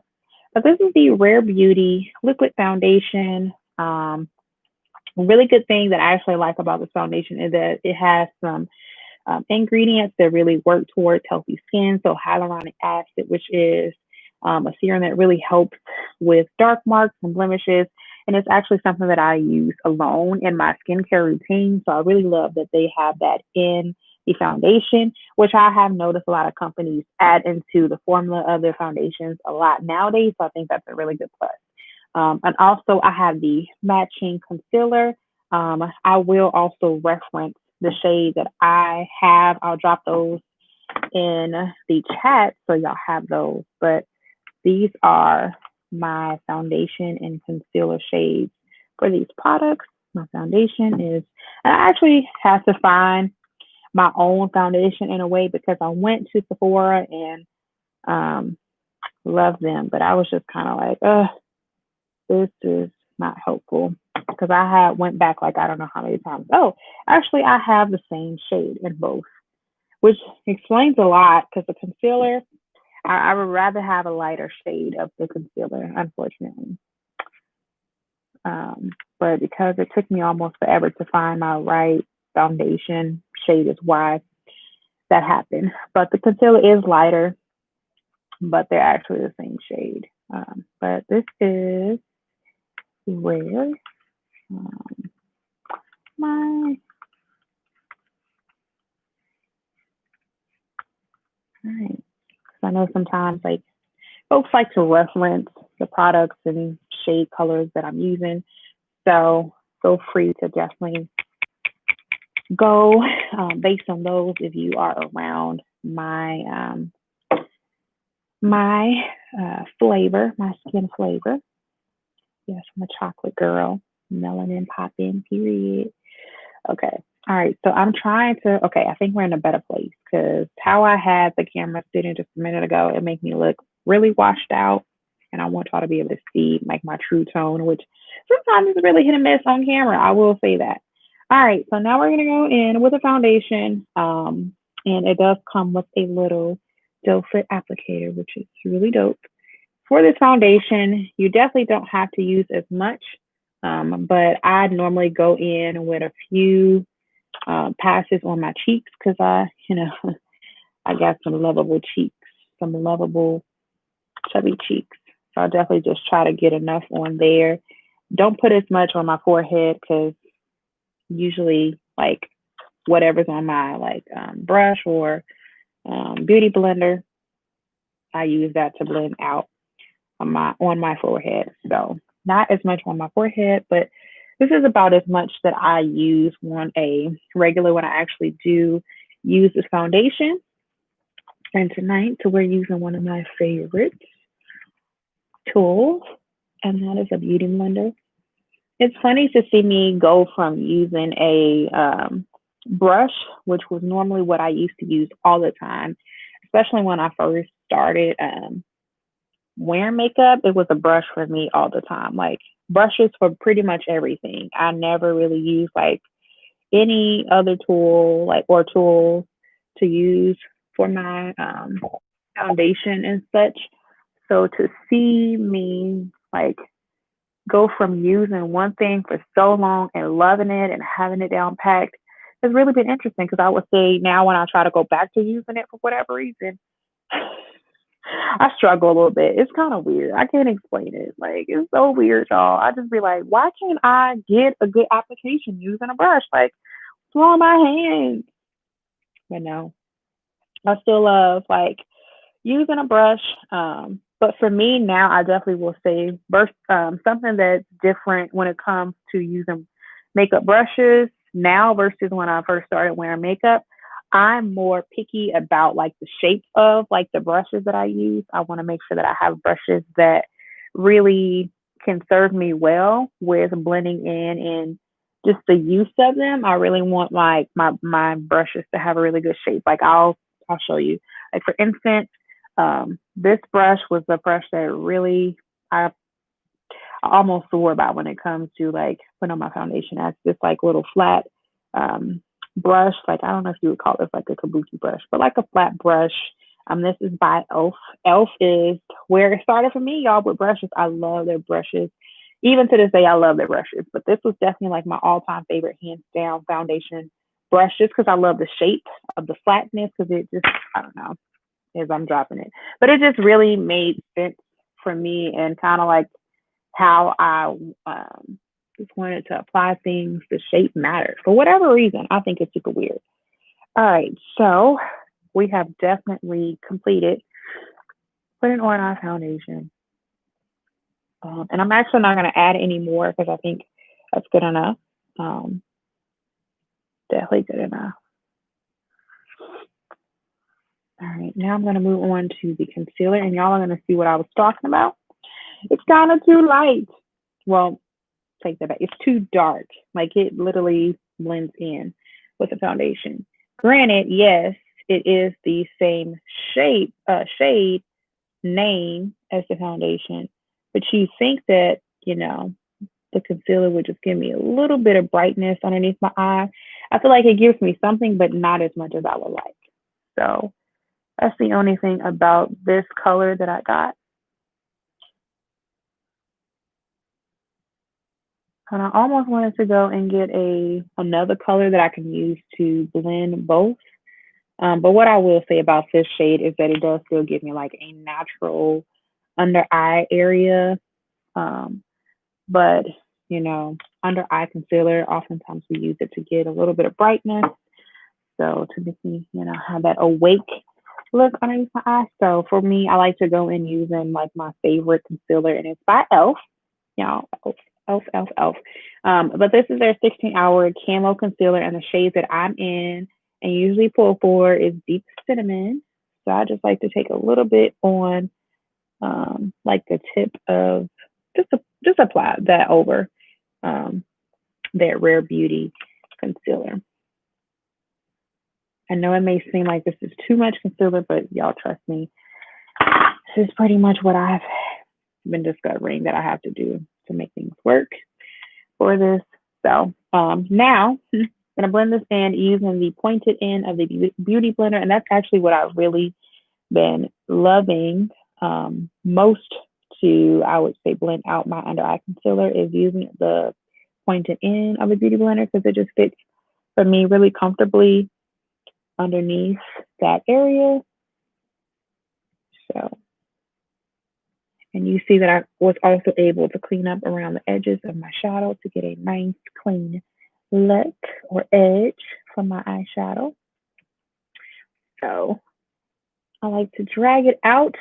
But this is the Rare Beauty liquid foundation. Really good thing that I actually like about this foundation is that it has some ingredients that really work towards healthy skin. So hyaluronic acid, which is a serum that really helps with dark marks and blemishes. And it's actually something that I use alone in my skincare routine. So I really love that they have that in the foundation, which I have noticed a lot of companies add into the formula of their foundations a lot nowadays. So I think that's a really good plus. And also, I have the matching concealer. I will also reference the shade that I have. I'll drop those in the chat so y'all have those. But these are my foundation and concealer shades for these products. My foundation is, and I actually had to find my own foundation in a way because I went to Sephora and loved them, but I was just kind of like, this is not helpful because I had went back like I don't know how many times. Oh, actually, I have the same shade in both, which explains a lot because the concealer, I would rather have a lighter shade of the concealer, unfortunately. But because it took me almost forever to find my right foundation shade is why that happened. But the concealer is lighter, but they're actually the same shade. But this is where my all right. I know sometimes like folks like to reference the products and shade colors that I'm using. So feel free to definitely go based on those if you are around my flavor, my skin flavor. Yes, I'm a chocolate girl, melanin popping, period. Okay. All right. So I'm trying to, okay, I think we're in a better place because how I had the camera sitting just a minute ago, it made me look really washed out. And I want y'all to be able to see like my true tone, which sometimes is really hit and miss on camera. I will say that. All right. So now we're going to go in with a foundation. And it does come with a little doe foot applicator, which is really dope. For this foundation, you definitely don't have to use as much, but I normally go in with a few passes on my cheeks because I got some lovable cheeks, some lovable chubby cheeks. So I definitely just try to get enough on there. Don't put as much on my forehead because usually like whatever's on my like brush or beauty blender, I use that to blend out on my forehead. So not as much on my forehead, but this is about as much that I use on a regular when I actually do use this foundation. And tonight, so we're using one of my favorite tools, and that is a beauty blender. It's funny to see me go from using a brush, which was normally what I used to use all the time, especially when I first started wearing makeup. It was a brush for me all the time, like brushes for pretty much everything. I never really used like any other tool, like or tools to use for my foundation and such. So to see me like go from using one thing for so long and loving it and having it down packed has really been interesting because I would say now when I try to go back to using it for whatever reason, I struggle a little bit. It's kind of weird. I can't explain it. Like, it's so weird, y'all. I just be like, why can't I get a good application using a brush? Like, throw my hands. But no, I still love like using a brush. But for me now, I definitely will say something that's different when it comes to using makeup brushes now versus when I first started wearing makeup. I'm more picky about like the shape of like the brushes that I use. I want to make sure that I have brushes that really can serve me well with blending in and just the use of them. I really want like my brushes to have a really good shape. Like I'll show you. Like for instance, this brush was the brush that really I almost swore about when it comes to like putting on my foundation. As this like little flat brush. Like I don't know if you would call this like a kabuki brush, but like a flat brush. This is by Elf. Elf is where it started for me, y'all, with brushes. I love their brushes. Even to this day, I love their brushes. But this was definitely like my all-time favorite, hands down, foundation brush, just because I love the shape of the flatness. Because it just, I don't know, as I'm dropping it, but it just really made sense for me and kind of like how I just wanted to apply things. The shape matters for whatever reason. I think it's super weird. All right, so we have definitely completed putting on our foundation. And I'm actually not going to add any more because I think that's good enough. Definitely good enough. All right, now I'm going to move on to the concealer, and y'all are going to see what I was talking about. It's kind of too light. Well, take that back. It's too dark. Like it literally blends in with the foundation. Granted, yes, it is the same shade name as the foundation, but you think that, the concealer would just give me a little bit of brightness underneath my eye. I feel like it gives me something, but not as much as I would like. So that's the only thing about this color that I got. And I almost wanted to go and get another color that I can use to blend both. But what I will say about this shade is that it does still give me like a natural under eye area. But, under eye concealer, oftentimes we use it to get a little bit of brightness. So to make me, have that awake look underneath my eye. So for me, I like to go in using like my favorite concealer, and it's by Elf. Elf. But this is their 16-hour camo concealer, and the shade that I'm in and usually pull for is Deep Cinnamon. So I just like to take a little bit on like the tip of just apply that over that Rare Beauty concealer. I know it may seem like this is too much concealer, but y'all trust me, this is pretty much what I've been discovering that I have to do to make things work for this. So now I'm gonna blend this in using the pointed end of the Beauty Blender, and that's actually what I've really been loving most to, I would say, blend out my under eye concealer is using the pointed end of the Beauty Blender because it just fits for me really comfortably underneath that area. So, and you see that I was also able to clean up around the edges of my shadow to get a nice clean look or edge from my eyeshadow. So I like to drag it out,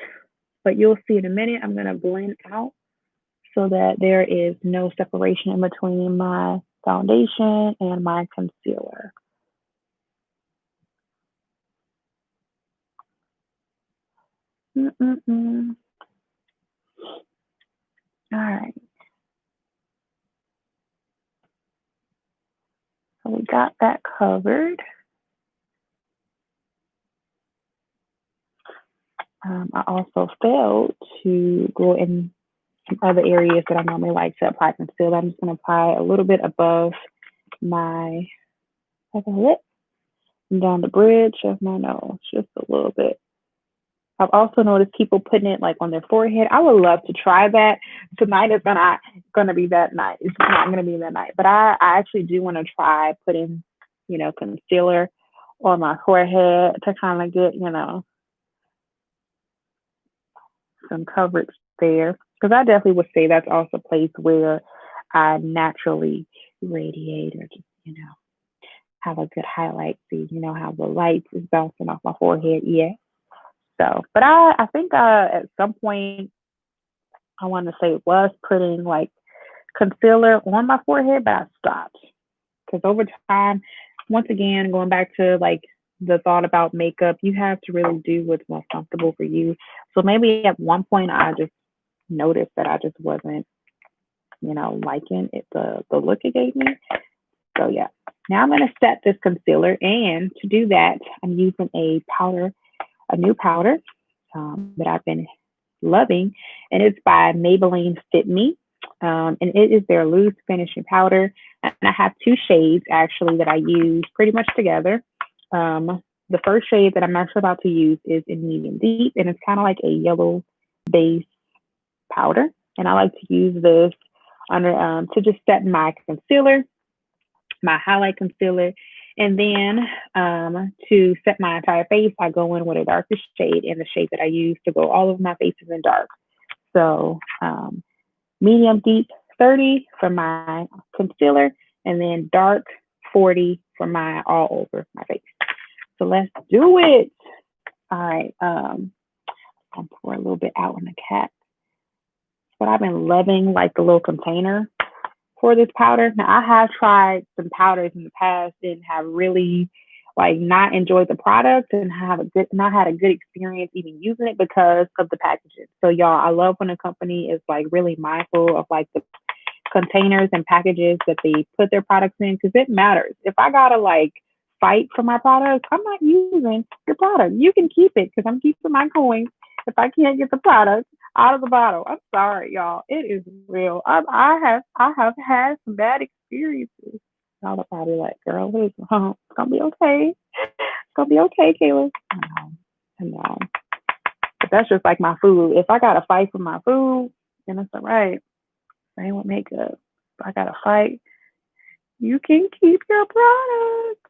but you'll see in a minute, I'm gonna blend out so that there is no separation in between my foundation and my concealer. All right. So we got that covered. I also failed to go in some other areas that I normally like to apply concealer. I'm just going to apply a little bit above my upper lip and down the bridge of my nose, just a little bit. I've also noticed people putting it like on their forehead. I would love to try that. Tonight is gonna be that night. It's not gonna be that night, but I actually do want to try putting, concealer on my forehead to kind of get, some coverage there. Because I definitely would say that's also a place where I naturally radiate or just, have a good highlight. See, how the light is bouncing off my forehead. Yeah. So, but I think at some point I want to say was putting like concealer on my forehead, but I stopped because over time, once again, going back to like the thought about makeup, you have to really do what's most comfortable for you. So maybe at one point I just noticed that I just wasn't liking it, the look it gave me. So yeah. Now I'm gonna set this concealer, and to do that, I'm using a new powder that I've been loving, and it's by Maybelline Fit Me. And it is their loose finishing powder. And I have two shades actually that I use pretty much together. The first shade that I'm actually about to use is in medium deep, and it's kind of like a yellow base powder. And I like to use this under to just set my concealer, my highlight concealer. And then to set my entire face, I go in with a darker shade, and the shade that I use to go all over my face is in dark. So medium deep 30 for my concealer, and then dark 40 for my all over my face. So let's do it. All right. I'll pour a little bit out in the cap. But I've been loving like the little container for this powder. Now I have tried some powders in the past and have really like not enjoyed the product and not had a good experience even using it because of the packaging. So y'all, I love when a company is like really mindful of like the containers and packages that they put their products in, because it matters. If I gotta like fight for my product, I'm not using your product. You can keep it because I'm keeping my coins if I can't get the product out of the bottle. I'm sorry, y'all. It is real. I have had some bad experiences. Y'all are probably like, girl, what is wrong? It's gonna be okay. It's gonna be okay, Kayla. I know. But that's just like my food. If I gotta fight for my food, then it's all right. Same with makeup. If I gotta fight, you can keep your product.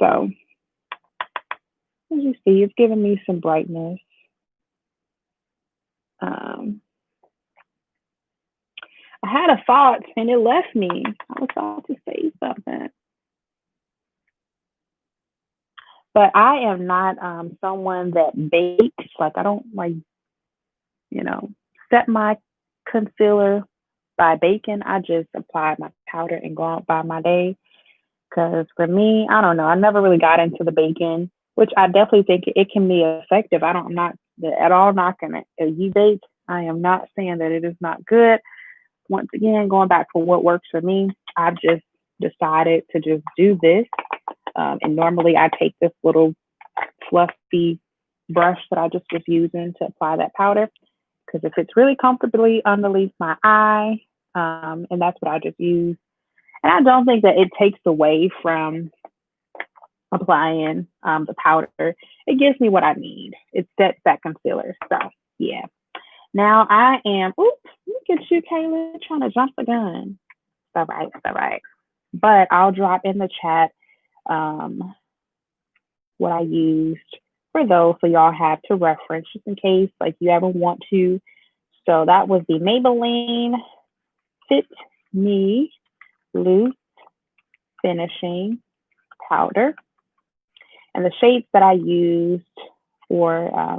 So as you see, it's giving me some brightness. I had a thought and it left me. I was about to say something. But I am not someone that bakes. Like I don't like, set my concealer by baking. I just apply my powder and go out by my day. Because for me, I don't know. I never really got into the baking, which I definitely think it can be effective. I'm not at all knocking it. If you bake, I am not saying that it is not good. Once again, going back to what works for me, I've just decided to just do this. And normally I take this little fluffy brush that I just was using to apply that powder. Because if it's really comfortably underneath my eye, and that's what I just use. And I don't think that it takes away from applying the powder. It gives me what I need. It sets that concealer. So, yeah. Now I am, oops, look at you, Kayla, trying to jump the gun. It's all right. But I'll drop in the chat what I used for those, so y'all have to reference just in case like you ever want to. So that was the Maybelline Fit Me Loose Finishing Powder. And the shades that I used were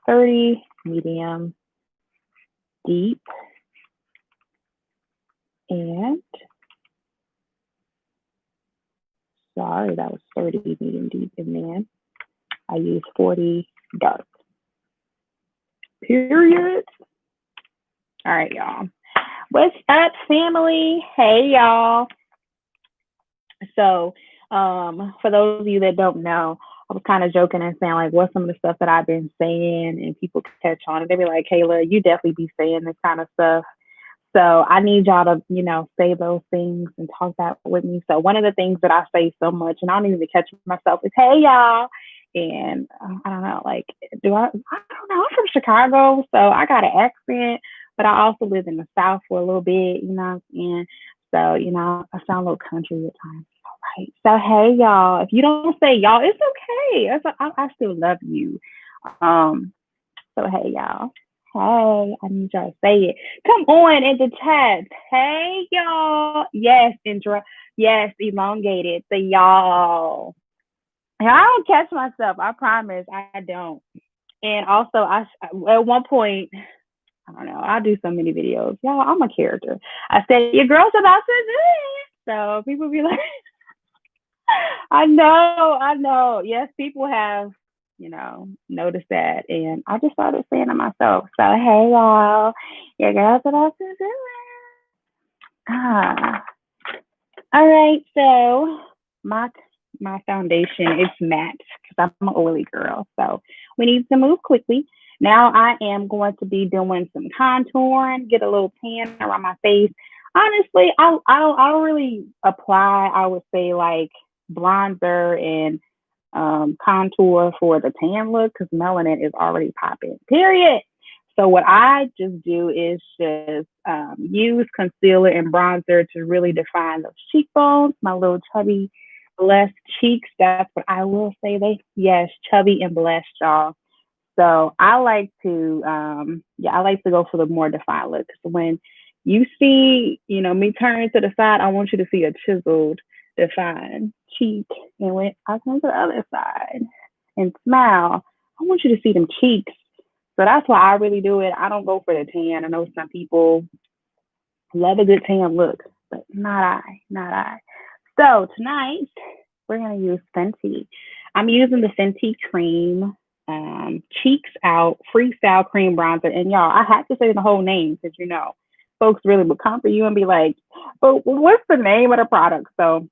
30, medium, deep, and sorry, that was 30, medium, deep, and then I used 40, dark. Period. All right, y'all. What's up, family? Hey, y'all. So, for those of you that don't know, I was kind of joking and saying, like, what's some of the stuff that I've been saying, and people catch on, and they be like, Kayla, you definitely be saying this kind of stuff. So I need y'all to, say those things and talk that with me. So one of the things that I say so much, and I don't even catch myself, is, hey, y'all. And I don't know, like, I don't know. I'm from Chicago, so I got an accent, but I also lived in the South for a little bit, and so, I sound a little country at times. All right. So, hey, y'all, if you don't say y'all, it's okay. I still love you. So, hey, y'all. Hey, I need y'all to say it. Come on in the chat. Hey, y'all. Yes, yes, elongated. The y'all. I don't catch myself. I promise I don't. And also, at one point, I don't know, I do so many videos. Y'all, I'm a character. I said, your girl's about to do it. So people be like, I know. Yes, people have, noticed that. And I just started saying to myself, so, hey, y'all, your girls are about to do it. Ah. All right, so my foundation is matte because I'm an oily girl. So we need to move quickly. Now I am going to be doing some contouring, get a little tan around my face. Honestly, I don't really apply. I would say like bronzer and contour for the tan look because melanin is already popping. Period. So what I just do is just use concealer and bronzer to really define those cheekbones, my little chubby, blessed cheeks. That's what I will say. Yes, chubby and blessed, y'all. So I like to, I like to go for the more defined look. So when you see, me turn to the side, I want you to see a chiseled, defined cheek. And when I come to the other side and smile, I want you to see them cheeks. So that's why I really do it. I don't go for the tan. I know some people love a good tan look, but not I. So tonight we're gonna use Fenty. I'm using the Fenty cream, cheeks out freestyle cream bronzer. And y'all, I have to say the whole name because folks really would come for you and be like, "But what's the name of the product?" So,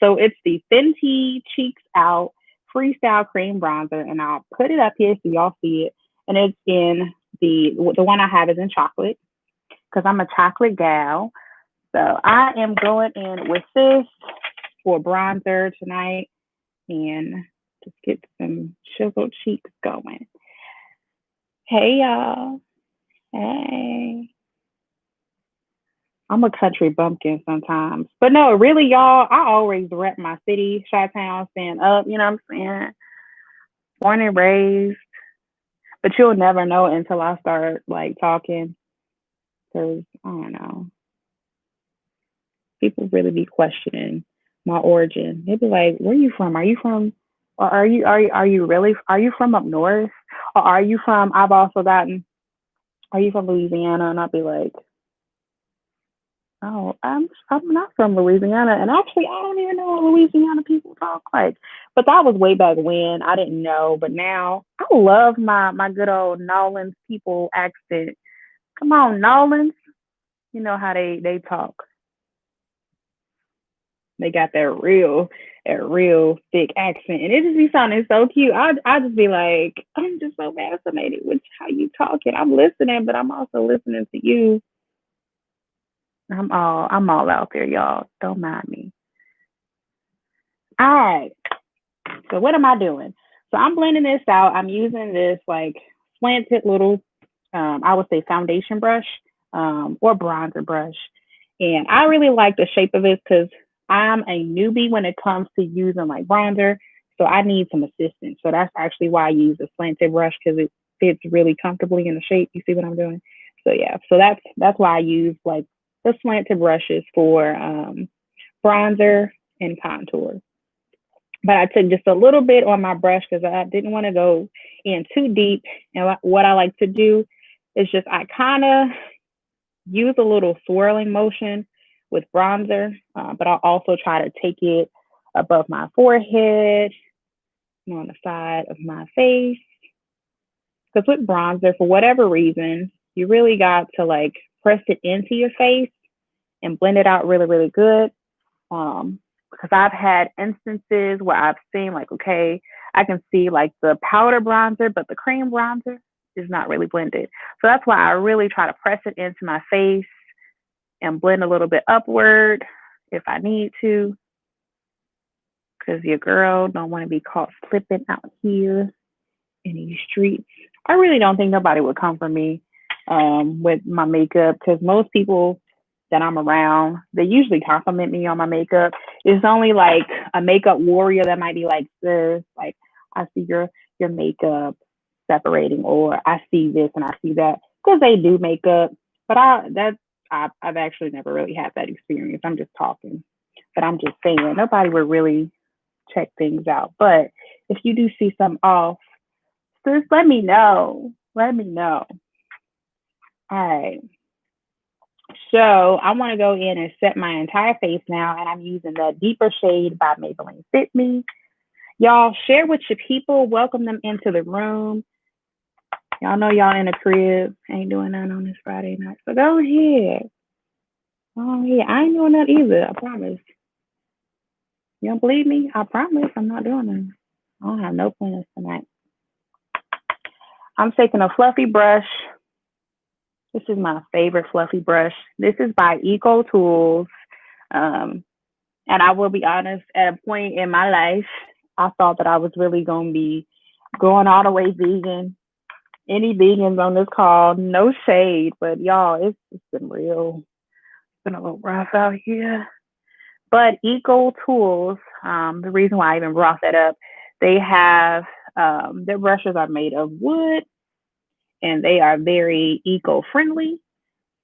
so it's the Fenty cheeks out freestyle cream bronzer, and I'll put it up here so y'all see it. And it's in the one I have is in chocolate because I'm a chocolate gal. So I am going in with this for bronzer tonight and just get some chiseled cheeks going. Hey, y'all. Hey. I'm a country bumpkin sometimes. But no, really, y'all, I always rep my city, Chi-Town, stand up, you know what I'm saying? Born and raised. But you'll never know until I start, like, talking. Because, I don't know. People really be questioning my origin. They be like, "Where are you from? Are you from, or are you from up north, or are you from?" I've also gotten, "Are you from Louisiana?" And I'll be like, "Oh, I'm not from Louisiana, and actually, I don't even know what Louisiana people talk like." But that was way back when I didn't know. But now I love my good old Nolans people accent. Come on, Nolans, you know how they talk. They got that real thick accent, and it just be sounding so cute. I just be like, I'm just so fascinated with how you talking. I'm listening, but I'm also listening to you. I'm all out there, y'all. Don't mind me. All right. So what am I doing? So I'm blending this out. I'm using this like slanted little, I would say foundation brush, or bronzer brush. And I really like the shape of it because I'm a newbie when it comes to using like bronzer. So I need some assistance. So that's actually why I use a slanted brush because it fits really comfortably in the shape. You see what I'm doing? So yeah, so that's why I use like the slanted brushes for bronzer and contour. But I took just a little bit on my brush because I didn't want to go in too deep. And what I like to do is just I kind of use a little swirling motion with bronzer, but I'll also try to take it above my forehead and on the side of my face. Because with bronzer, for whatever reason, you really got to like press it into your face and blend it out really, really good. Because I've had instances where I've seen like, okay, I can see like the powder bronzer, but the cream bronzer is not really blended. So that's why I really try to press it into my face and blend a little bit upward if I need to. Because your girl don't want to be caught slipping out here in these streets. I really don't think nobody would come for me with my makeup because most people that I'm around, they usually compliment me on my makeup. It's only like a makeup warrior that might be like this, like I see your makeup separating, or I see this and I see that because they do makeup. But I've actually never really had that experience. I'm just talking, but I'm just saying nobody would really check things out. But if you do see some off, just let me know. Let me know. All right. So I want to go in and set my entire face now, and I'm using the deeper shade by Maybelline Fit Me. Y'all share with your people, welcome them into the room. Y'all know y'all in the crib, ain't doing nothing on this Friday night. So go ahead. Oh yeah, I ain't doing that either, I promise. You don't believe me? I promise I'm not doing that. I don't have no plans tonight. I'm taking a fluffy brush. This is my favorite fluffy brush. This is by Eco Tools. Um, and I will be honest, at a point in my life, I thought that I was really going to be going all the way vegan. Any vegans on this call, no shade, but y'all, it's been real. It's been a little rough out here. But Eco Tools, the reason why I even brought that up, they have their brushes are made of wood and they are very eco-friendly.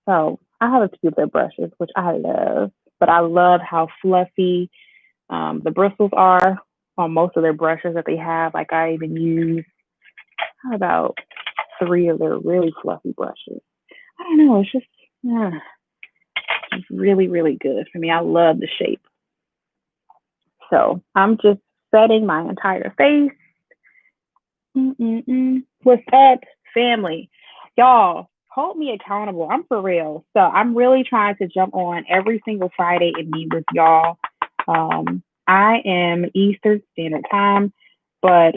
So I have a few of their brushes, which I love, but I love how fluffy the bristles are on most of their brushes that they have. Like I even use about three of their really fluffy brushes. I don't know, it's really, really good for me. I love the shape. So I'm just setting my entire face. What's up, family? Y'all, hold me accountable. I'm for real. So I'm really trying to jump on every single Friday and meet with y'all. I am Eastern Standard Time, but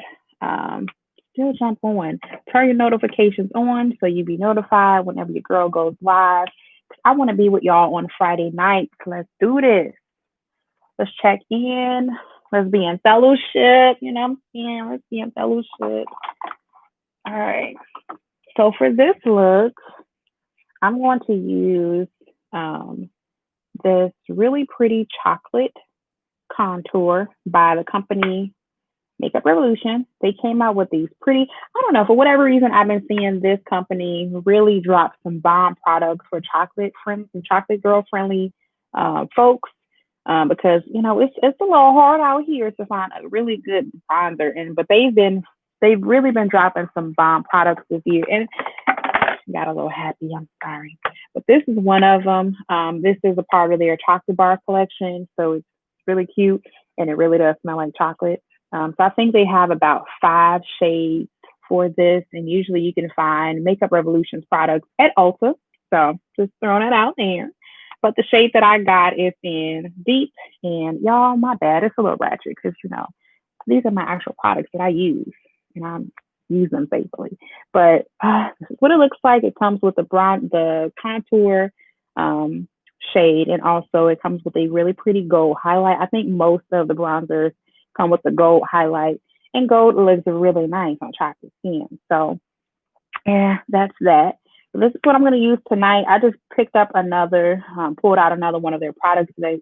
still jump on. Turn your notifications on so you be notified whenever your girl goes live. I want to be with y'all on Friday night. Let's do this. Let's check in. Let's be in fellowship. You know what I'm saying? Let's be in fellowship. All right. So for this look, I'm going to use this really pretty chocolate contour by the company Makeup Revolution. They came out with these pretty, I don't know, for whatever reason, I've been seeing this company really drop some bomb products for chocolate friends and chocolate girl friendly folks. Because you know it's a little hard out here to find a really good bronzer, and but they've really been dropping some bomb products this year, and got a little happy. I'm sorry, but this is one of them. This is a part of their chocolate bar collection, so it's really cute, and it really does smell like chocolate. So I think they have about 5 shades for this, and usually you can find Makeup Revolution's products at Ulta. So just throwing it out there. But the shade that I got is in deep, and y'all, my bad, it's a little ratchet because you know these are my actual products that I use, and I use them faithfully. But this is what it looks like. It comes with the contour um, shade, and also it comes with a really pretty gold highlight. I think most of the bronzers come with the gold highlight, and gold looks really nice on chocolate skin. So yeah, that's that. This is what I'm going to use tonight. I just picked up pulled out another one of their products that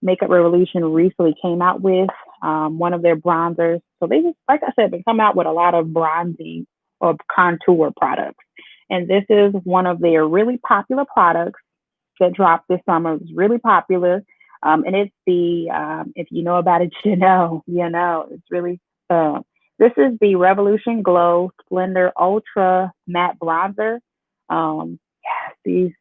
Makeup Revolution recently came out with, one of their bronzers. So they just, like I said, they come out with a lot of bronzing or contour products. And this is one of their really popular products that dropped this summer. It was really popular. And it's if you know about it, it's really, this is the Revolution Glow Splendor Ultra Matte Bronzer. These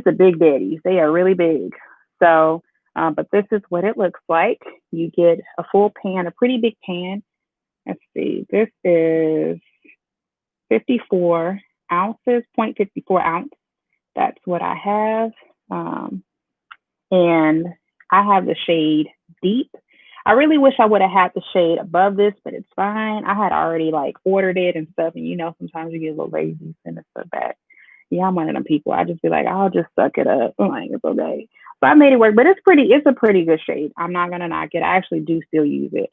are big daddies. They are really big. So, but this is what it looks like. You get a full pan, a pretty big pan. Let's see, this is 54 ounces, 0.54 ounce. That's what I have. And I have the shade Deep. I really wish I would have had the shade above this, but it's fine. I had already like ordered it and stuff, and you know sometimes you get a little lazy, send it stuff back. Yeah, I'm one of them people. I just be like, I'll just suck it up. I'm like, it's okay. So I made it work, but it's a pretty good shade. I'm not gonna knock it. I actually do still use it.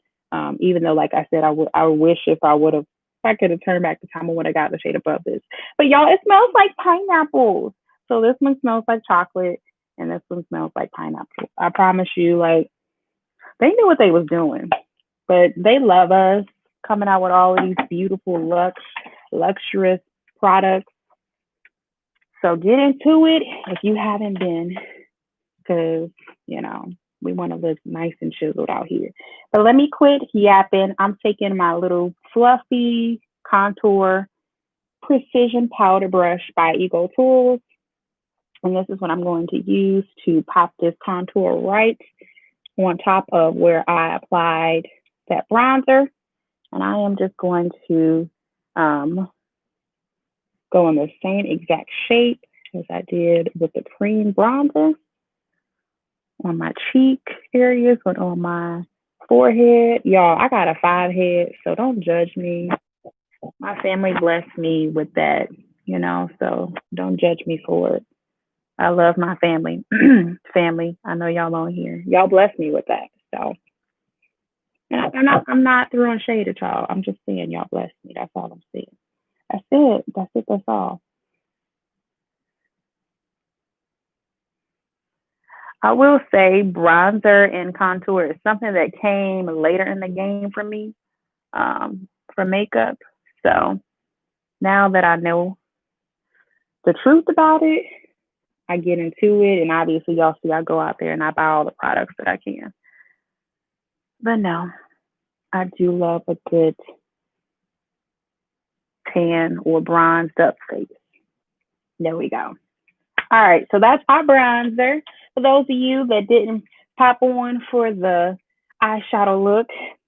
Even though, like I said, I wish if I could have turned back the time, I would have got the shade above this. But y'all, it smells like pineapples. So this one smells like chocolate, and this one smells like pineapple. I promise you, like they knew what they was doing, but they love us coming out with all of these beautiful luxurious products. So get into it if you haven't been, because you know we want to look nice and chiseled out here. But let me quit yapping. I'm taking my little fluffy contour precision powder brush by Eco Tools, and this is what I'm going to use to pop this contour right on top of where I applied that bronzer, and I am just going to go in the same exact shape as I did with the cream bronzer on my cheek areas, but on my forehead. Y'all, I got a 5 head, so don't judge me. My family blessed me with that, so don't judge me for it. I love my family. Family, I know y'all on here. Y'all blessed me with that. So and I'm not throwing shade at y'all. I'm just saying y'all blessed me. That's all I'm saying. That's it. That's all. I will say bronzer and contour is something that came later in the game for me, for makeup. So now that I know the truth about it, I get into it. And obviously, y'all see I go out there and I buy all the products that I can. But no, I do love a good tan or bronzed up face. There we go. All right, so that's our bronzer. For those of you that didn't pop on for the eyeshadow look,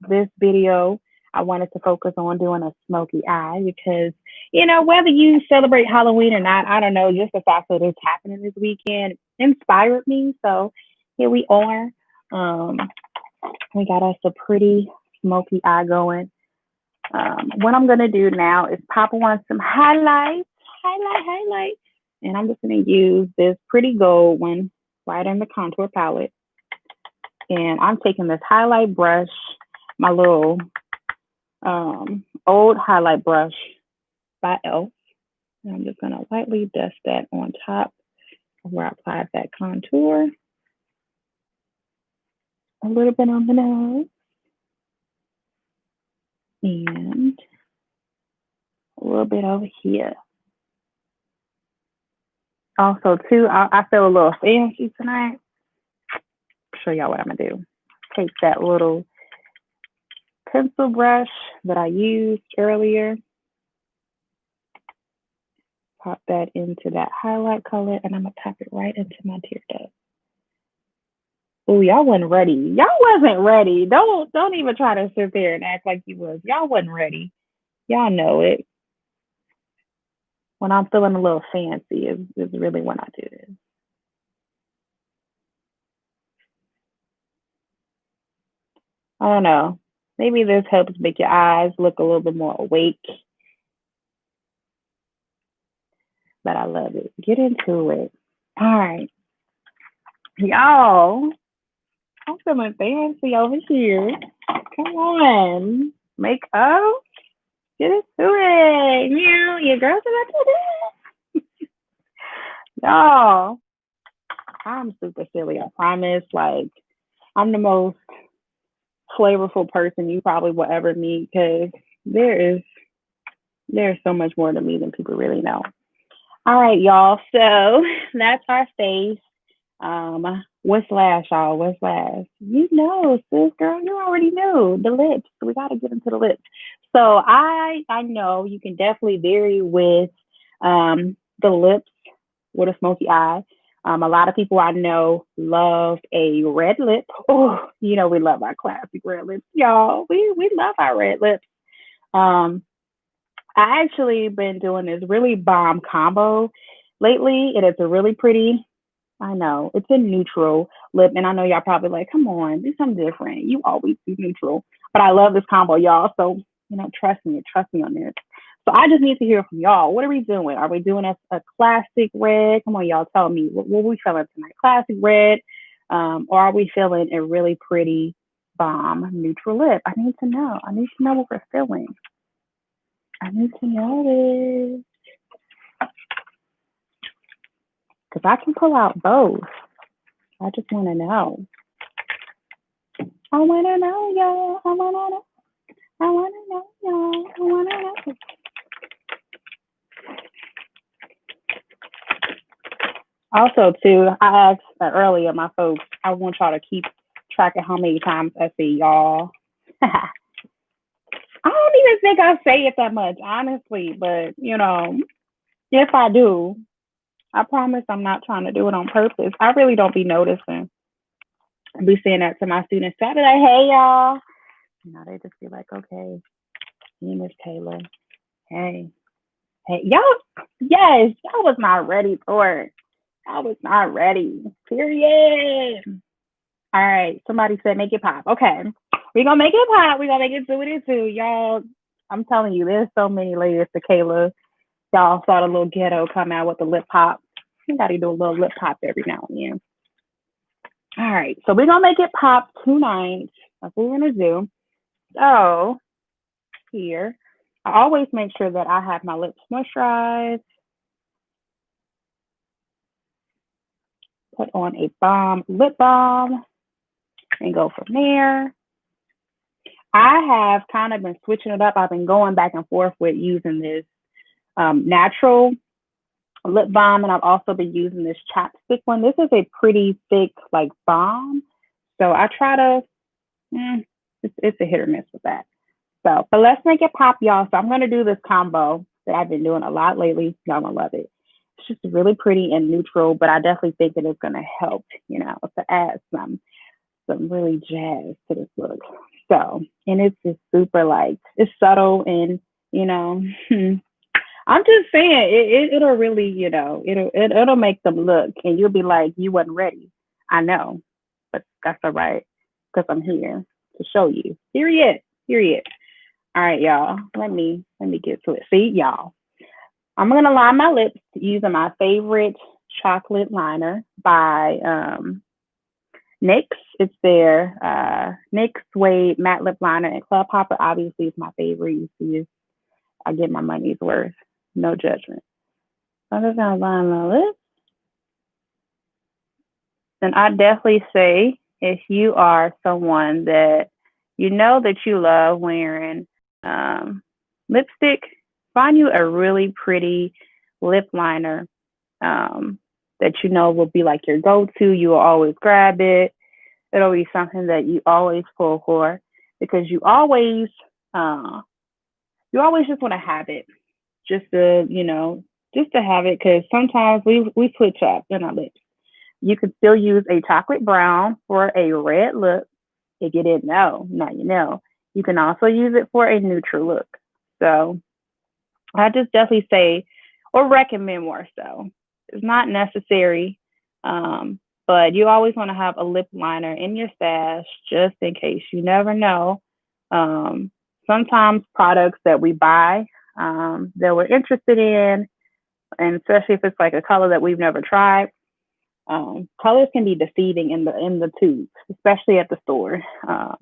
this video, I wanted to focus on doing a smoky eye because, whether you celebrate Halloween or not, I don't know, just the fact that it's happening this weekend inspired me. So here we are. We got us a pretty smoky eye going. What I'm going to do now is pop on some highlight. And I'm just going to use this pretty gold one right in the contour palette. And I'm taking this highlight brush, my little old highlight brush by e.l.f. And I'm just going to lightly dust that on top of where I applied that contour. A little bit on the nose. And a little bit over here. Also, too, I feel a little fancy tonight. I'll show y'all what I'm going to do. Take that little pencil brush that I used earlier. Pop that into that highlight color, and I'm going to tap it right into my tear duct. Oh, y'all wasn't ready. Y'all wasn't ready. Don't even try to sit there and act like you was. Y'all wasn't ready. Y'all know it. When I'm feeling a little fancy is really when I do this. I don't know. Maybe this helps make your eyes look a little bit more awake. But I love it. Get into it. All right. Y'all, I'm feeling fancy over here. Come on. Makeup. Get into it. Your girls are about to do it. Y'all, I'm super silly. I promise. Like, I'm the most flavorful person you probably will ever meet because there's so much more to me than people really know. All right, y'all. So that's our face. What's last, y'all? What's last? Sis, girl, you already knew the lips. We got to get into the lips. So I know you can definitely vary with the lips with a smoky eye. A lot of people I know love a red lip. Oh, we love our classic red lips, y'all. We love our red lips. I actually been doing this really bomb combo lately. It is a really pretty. I know it's a neutral lip, and I know y'all probably like, come on, do something different. You always do neutral, but I love this combo, y'all. So trust me on this. So I just need to hear from y'all. What are we doing? Are we doing a classic red? Come on, y'all, tell me what we feeling tonight. Classic red, or are we feeling a really pretty bomb neutral lip? I need to know. I need to know what we're feeling. I need to know this. Because I can pull out both. I just want to know. I want to know, y'all. I want to know. I want to know, y'all. I want to know. Also, too, I asked earlier, my folks, I want y'all to keep track of how many times I say y'all. I don't even think I say it that much, honestly. But, if I do, I promise I'm not trying to do it on purpose. I really don't be noticing. I be saying that to my students. So I be like, hey, y'all. You know, they just be like, okay, me, Miss Taylor. Hey, hey, y'all, yes, y'all was not ready for it. I was not ready. Period. All right. Somebody said make it pop. Okay. We're gonna make it pop. We're gonna make it 2 y'all. I'm telling you, there's so many layers to Kayla. Y'all saw the little ghetto come out with the lip pop. You gotta do a little lip pop every now and then. All right. So we're gonna make it pop tonight. That's what we're gonna do. So here, I always make sure that I have my lips moisturized. Put on a balm, lip balm, and go from there. I have kind of been switching it up. I've been going back and forth with using this natural lip balm, and I've also been using this chapstick one. This is a pretty thick, like, balm. So I try to, it's a hit or miss with that. So, but let's make it pop, y'all. So I'm going to do this combo that I've been doing a lot lately. Y'all going to love it. It's just really pretty and neutral, but I definitely think it is going to help, you know, to add some really jazz to this look. So, and it's just super like, it's subtle and, you know, I'm just saying it'll really, you know, it'll make them look and you'll be like, you wasn't ready. I know, but that's all right because I'm here to show you. Period. Period. All right, y'all. Let me get to it. See, y'all. I'm gonna line my lips using my favorite chocolate liner by NYX. It's their NYX Suede Matte Lip Liner, and Club Hopper obviously is my favorite. You see, I get my money's worth. No judgment. I'm just gonna line my lips. And I definitely say if you are someone that you know that you love wearing lipstick, find you a really pretty lip liner that you know will be like your go-to. You will always grab it. It'll be something that you always pull for because you always just want to have it, just to just to have it because sometimes we switch up in our lips. You can still use a chocolate brown for a red look. If you didn't know, now you know. You can also use it for a neutral look. So I just definitely say or recommend more so. It's not necessary, but you always want to have a lip liner in your stash just in case. You never know. Sometimes products that we buy that we're interested in, and especially if it's like a color that we've never tried, colors can be deceiving in the tube, especially at the store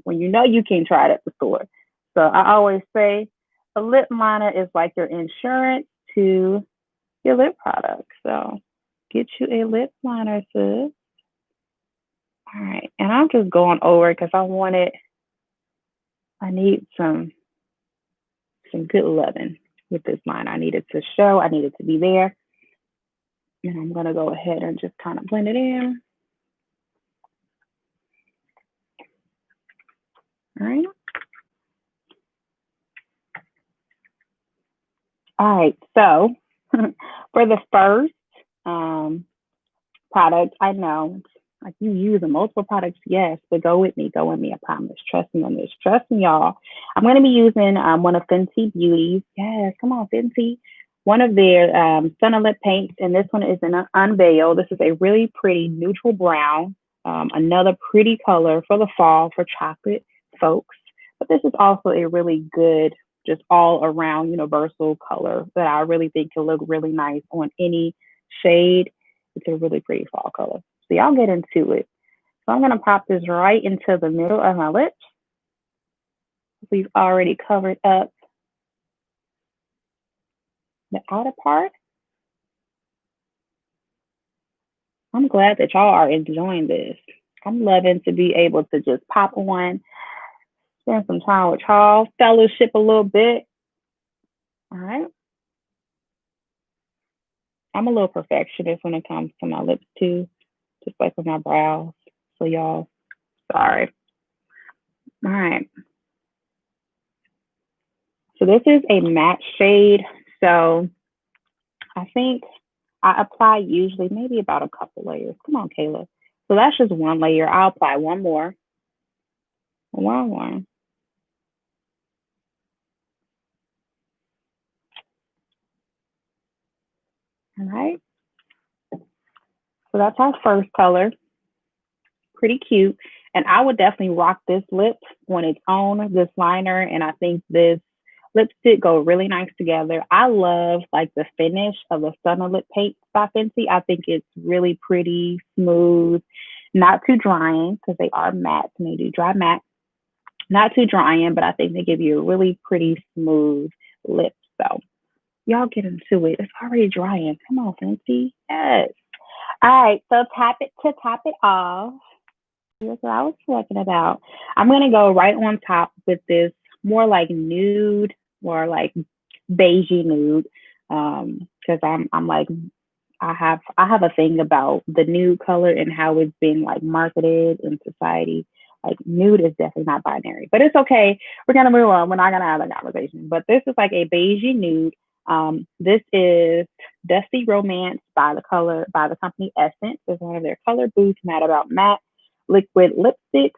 when you know you can't try it at the store. So I always say a lip liner is like your insurance to your lip product. So get you a lip liner, sis. All right, and I'm just going over because I need some good loving with this line. I need it to show. I need it to be there. And I'm going to go ahead and just kind of blend it in. All right. All right. So for the first product, I know like you use multiple products, yes, but go with me, I promise. Trust me on this. Trust me, y'all. I'm going to be using one of Fenty Beauty's. Yes, come on, Fenty. One of their Stunner Lip Paints, and this one is an Unveil. This is a really pretty neutral brown, another pretty color for the fall for chocolate folks. But this is also a really good, just all around universal color that I really think can look really nice on any shade. It's a really pretty fall color. So y'all get into it. So I'm going to pop this right into the middle of my lips. We've already covered up the outer part. I'm glad that y'all are enjoying this. I'm loving to be able to just pop one, spend some time with y'all, fellowship a little bit. All right. I'm a little perfectionist when it comes to my lips too, just like with my brows. So y'all, sorry. All right. So this is a matte shade. So I think I apply usually maybe about a couple layers. Come on, Kayla. So that's just one layer. I'll apply one more. One more. All right. So that's our first color. Pretty cute. And I would definitely rock this lip on its own, this liner. And I think this lipstick go really nice together. I love like the finish of the Stunner Lip Paint by Fenty. I think it's really pretty, smooth, not too drying because they are matte and they do dry matte. Not too drying, but I think they give you a really pretty, smooth lip. So y'all get into it. It's already drying. Come on, Fenty. Yes. All right. So tap it to top it off. Here's what I was talking about. I'm gonna go right on top with this more like nude or like beigey nude. Because I'm like I have a thing about the nude color and how it's been like marketed in society. Like nude is definitely not binary, but it's okay. We're gonna move on. We're not gonna have a conversation. But this is like a beigey nude. This is Dusty Romance by the company Essence. It's one of their color boost matte about matte liquid lipsticks.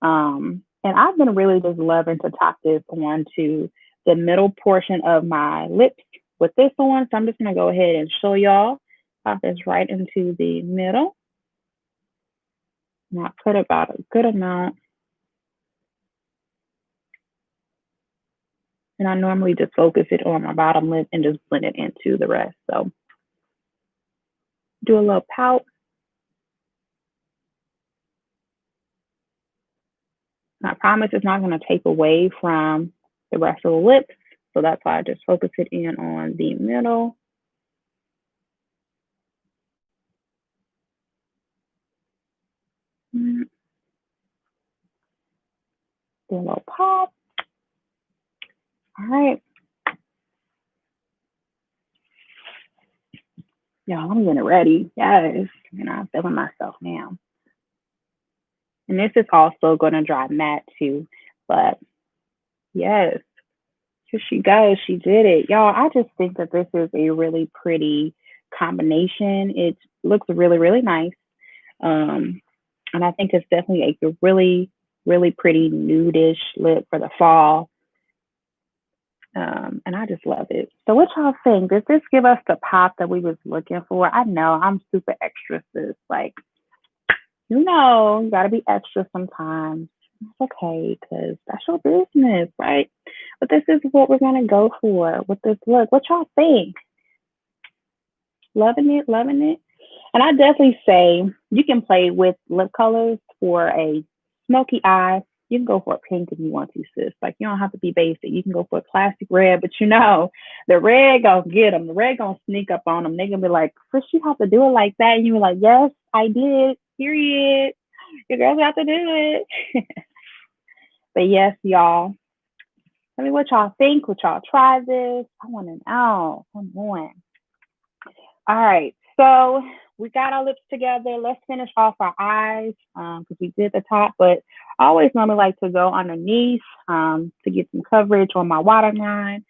And I've been really just loving to top this onto the middle portion of my lips with this on. So I'm just gonna go ahead and show y'all. Pop this right into the middle. And I put about a good amount. And I normally just focus it on my bottom lip and just blend it into the rest. So do a little pout. And I promise it's not going to take away from the rest of the lips. So that's why I just focus it in on the middle. Do a little pop. All right. Y'all, I'm getting ready. Yes. And I'm feeling myself now. And this is also going to dry matte too. But yes, here she goes. She did it. Y'all, I just think that this is a really pretty combination. It looks really, really nice. And I think it's definitely a really, really pretty nudish lip for the fall. And I just love it. So what y'all think? Does this give us the pop that we was looking for? I know I'm super extra, sis. Like, you gotta be extra sometimes. It's okay, because that's your business, right? But this is what we're gonna go for with this look. What y'all think? Loving it, loving it. And I definitely say you can play with lip colors for a smoky eye. You can go for a pink if you want to, sis. Like you don't have to be basic. You can go for a classic red, but the red gonna get them. The red gonna sneak up on them. They gonna be like, "Chris, you have to do it like that." And you were like, "Yes, I did. Period. Your girls have to do it." But yes, y'all. Tell me what y'all think. Would y'all try this? I want to know. Come on. All right. So we got our lips together. Let's finish off our eyes because we did the top, but I always normally like to go underneath to get some coverage on my waterline.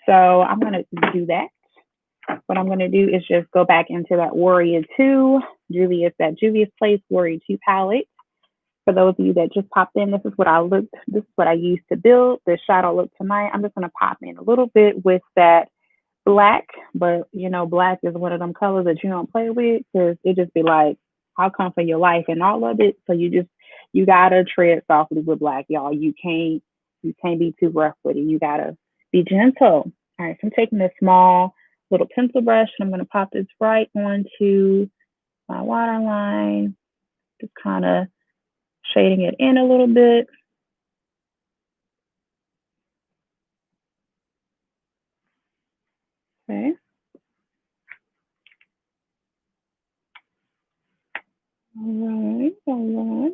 So I'm going to do that. What I'm going to do is just go back into that Warrior 2, Juvia's Place Warrior 2 palette. For those of you that just popped in, this is what I used to build this shadow look tonight. I'm just going to pop in a little bit with that black, but black is one of them colors that you don't play with because it just be like, I'll come for your life and all of it. So you gotta tread softly with black, y'all. You can't be too rough with it. You gotta be gentle. All right, so I'm taking this small little pencil brush and I'm gonna pop this right onto my waterline, just kind of shading it in a little bit. Okay. All right.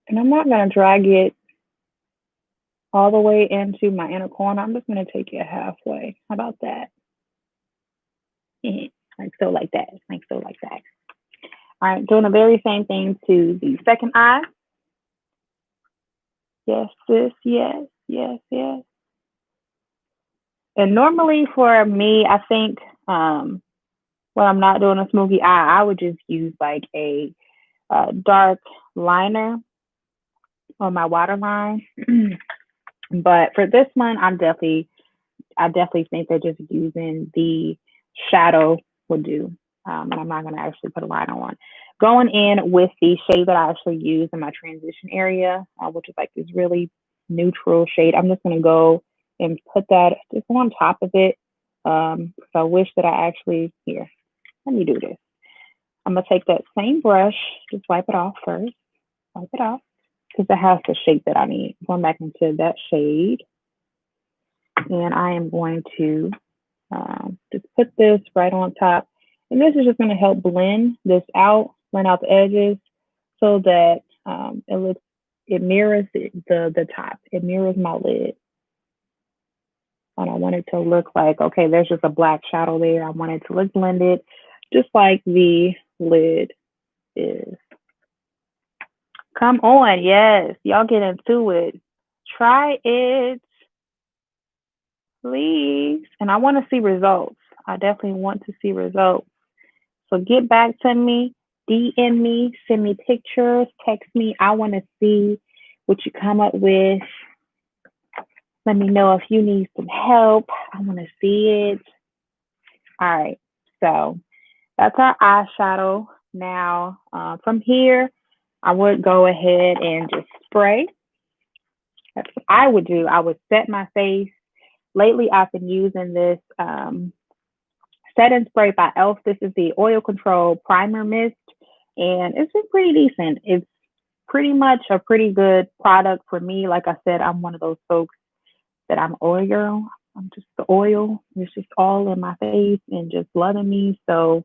And I'm not going to drag it all the way into my inner corner. I'm just going to take it halfway. How about that? Like so, like that. Like so, like that. All right, doing the very same thing to the second eye. Yes, sis. Yes, yes, yes. And normally for me, I think when I'm not doing a smoky eye, I would just use like a dark liner on my waterline. But for this one, I definitely think that just using the shadow would do. And I'm not going to actually put a liner on. Going in with the shade that I actually use in my transition area, which is like this really neutral shade. I'm just going to go and put that just on top of it. So I wish that I actually, here, let me do this. I'm going to take that same brush, just wipe it off first. Wipe it off because it has the shape that I need. Going back into that shade. And I am going to just put this right on top. And this is just going to help blend this out, blend out the edges so that it mirrors the top. It mirrors my lid. And I want it to look like, okay, there's just a black shadow there. I want it to look blended, just like the lid is. Come on, yes, y'all get into it. Try it, please. And I want to see results. I definitely want to see results. So get back to me, DM me, send me pictures, text me. I want to see what you come up with. Let me know if you need some help. I want to see it. All right, so that's our eyeshadow. Now, from here, I would go ahead and just spray. That's what I would do. I would set my face. Lately, I've been using this Set and Spray by e.l.f. This is the Oil Control Primer Mist, and it's been pretty decent. It's pretty much a pretty good product for me. Like I said, I'm one of those folks that I'm oil girl. I'm just the oil. It's just all in my face and just loving me. So,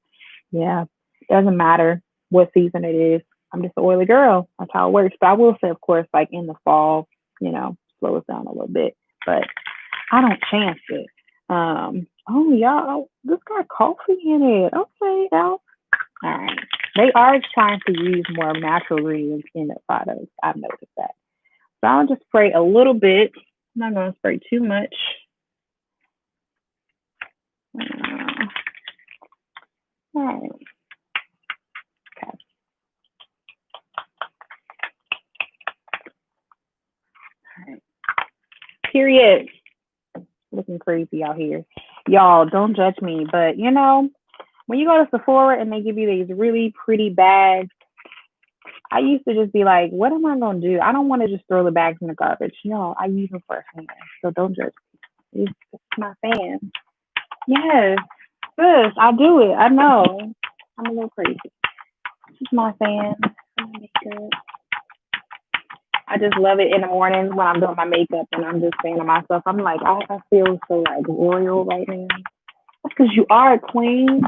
yeah, doesn't matter what season it is. I'm just an oily girl. That's how it works. But I will say, of course, like in the fall, slow us down a little bit. But I don't chance it. Oh, y'all, this got coffee in it. Okay, y'all. All right. They are trying to use more natural ingredients in their products. I've noticed that. So I'll just spray a little bit. I'm not going to spray too much. All right. Okay. All right. Period. Looking crazy out here. Y'all, don't judge me. But, when you go to Sephora and they give you these really pretty bags, I used to just be like, what am I going to do? I don't want to just throw the bags in the garbage. No, I use them for a fan. So don't judge me. It's my fan. Yes, sis, I do it. I know. I'm a little crazy. It's my fan. I just love it in the mornings when I'm doing my makeup and I'm just saying to myself, I'm like, I feel so like royal right now. That's because you are a queen.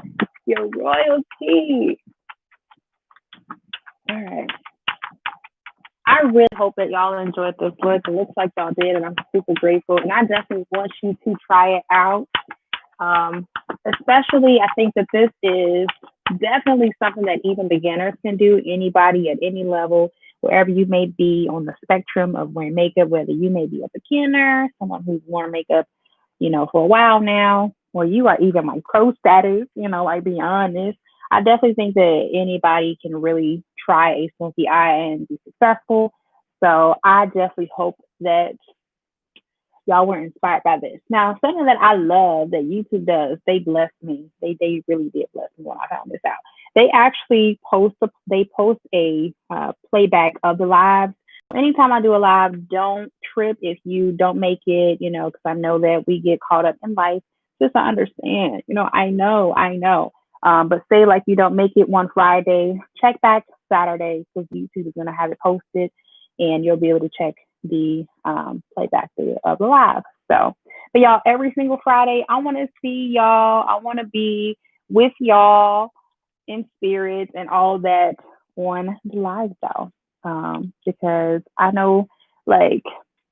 You're royalty. All right. I really hope that y'all enjoyed this look. It looks like y'all did, and I'm super grateful. And I definitely want you to try it out. Especially, I think that this is definitely something that even beginners can do. Anybody at any level, wherever you may be on the spectrum of wearing makeup, whether you may be a beginner, someone who's worn makeup, for a while now, or you are even like pro status, like beyond this. I definitely think that anybody can really try a smoky eye and be successful. So I definitely hope that y'all were inspired by this. Now, something that I love that YouTube does, they blessed me. They really did bless me when I found this out. They actually post a playback of the lives. Anytime I do a live, don't trip if you don't make it, because I know that we get caught up in life. Just to understand, I know. But say like you don't make it one Friday, check back Saturday because YouTube is going to have it posted and you'll be able to check the playback of the live. So, but y'all, every single Friday, I want to see y'all. I want to be with y'all in spirit and all that on the live though. Because I know like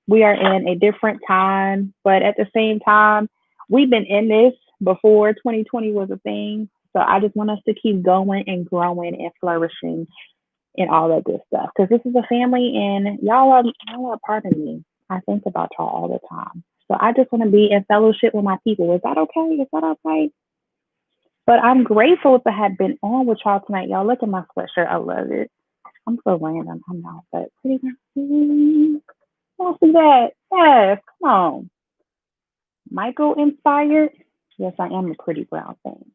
we are in a different time, but at the same time, we've been in this before 2020 was a thing. So I just want us to keep going and growing and flourishing and all that good stuff. Because this is a family and y'all are a part of me. I think about y'all all the time. So I just want to be in fellowship with my people. Is that okay? Is that all right? But I'm grateful to have been on with y'all tonight. Y'all look at my sweatshirt. I love it. I'm so random. I'm not, but pretty much. Y'all see that? Yes, come on. Michael inspired. Yes, I am a pretty brown thing.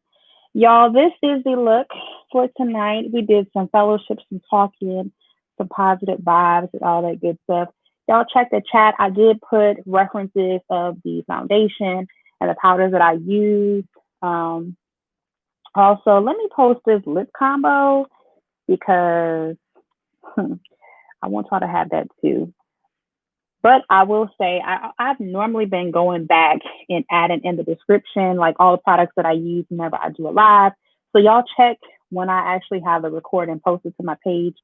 Y'all, this is the look for tonight. We did some fellowship, some talking, some positive vibes, and all that good stuff. Y'all check the chat. I did put references of the foundation and the powders that I use. Um, Also, let me post this lip combo because I want y'all to have that too. But I will say I've normally been going back and adding in the description like all the products that I use whenever I do a live. So y'all check when I actually have the recording posted to my page.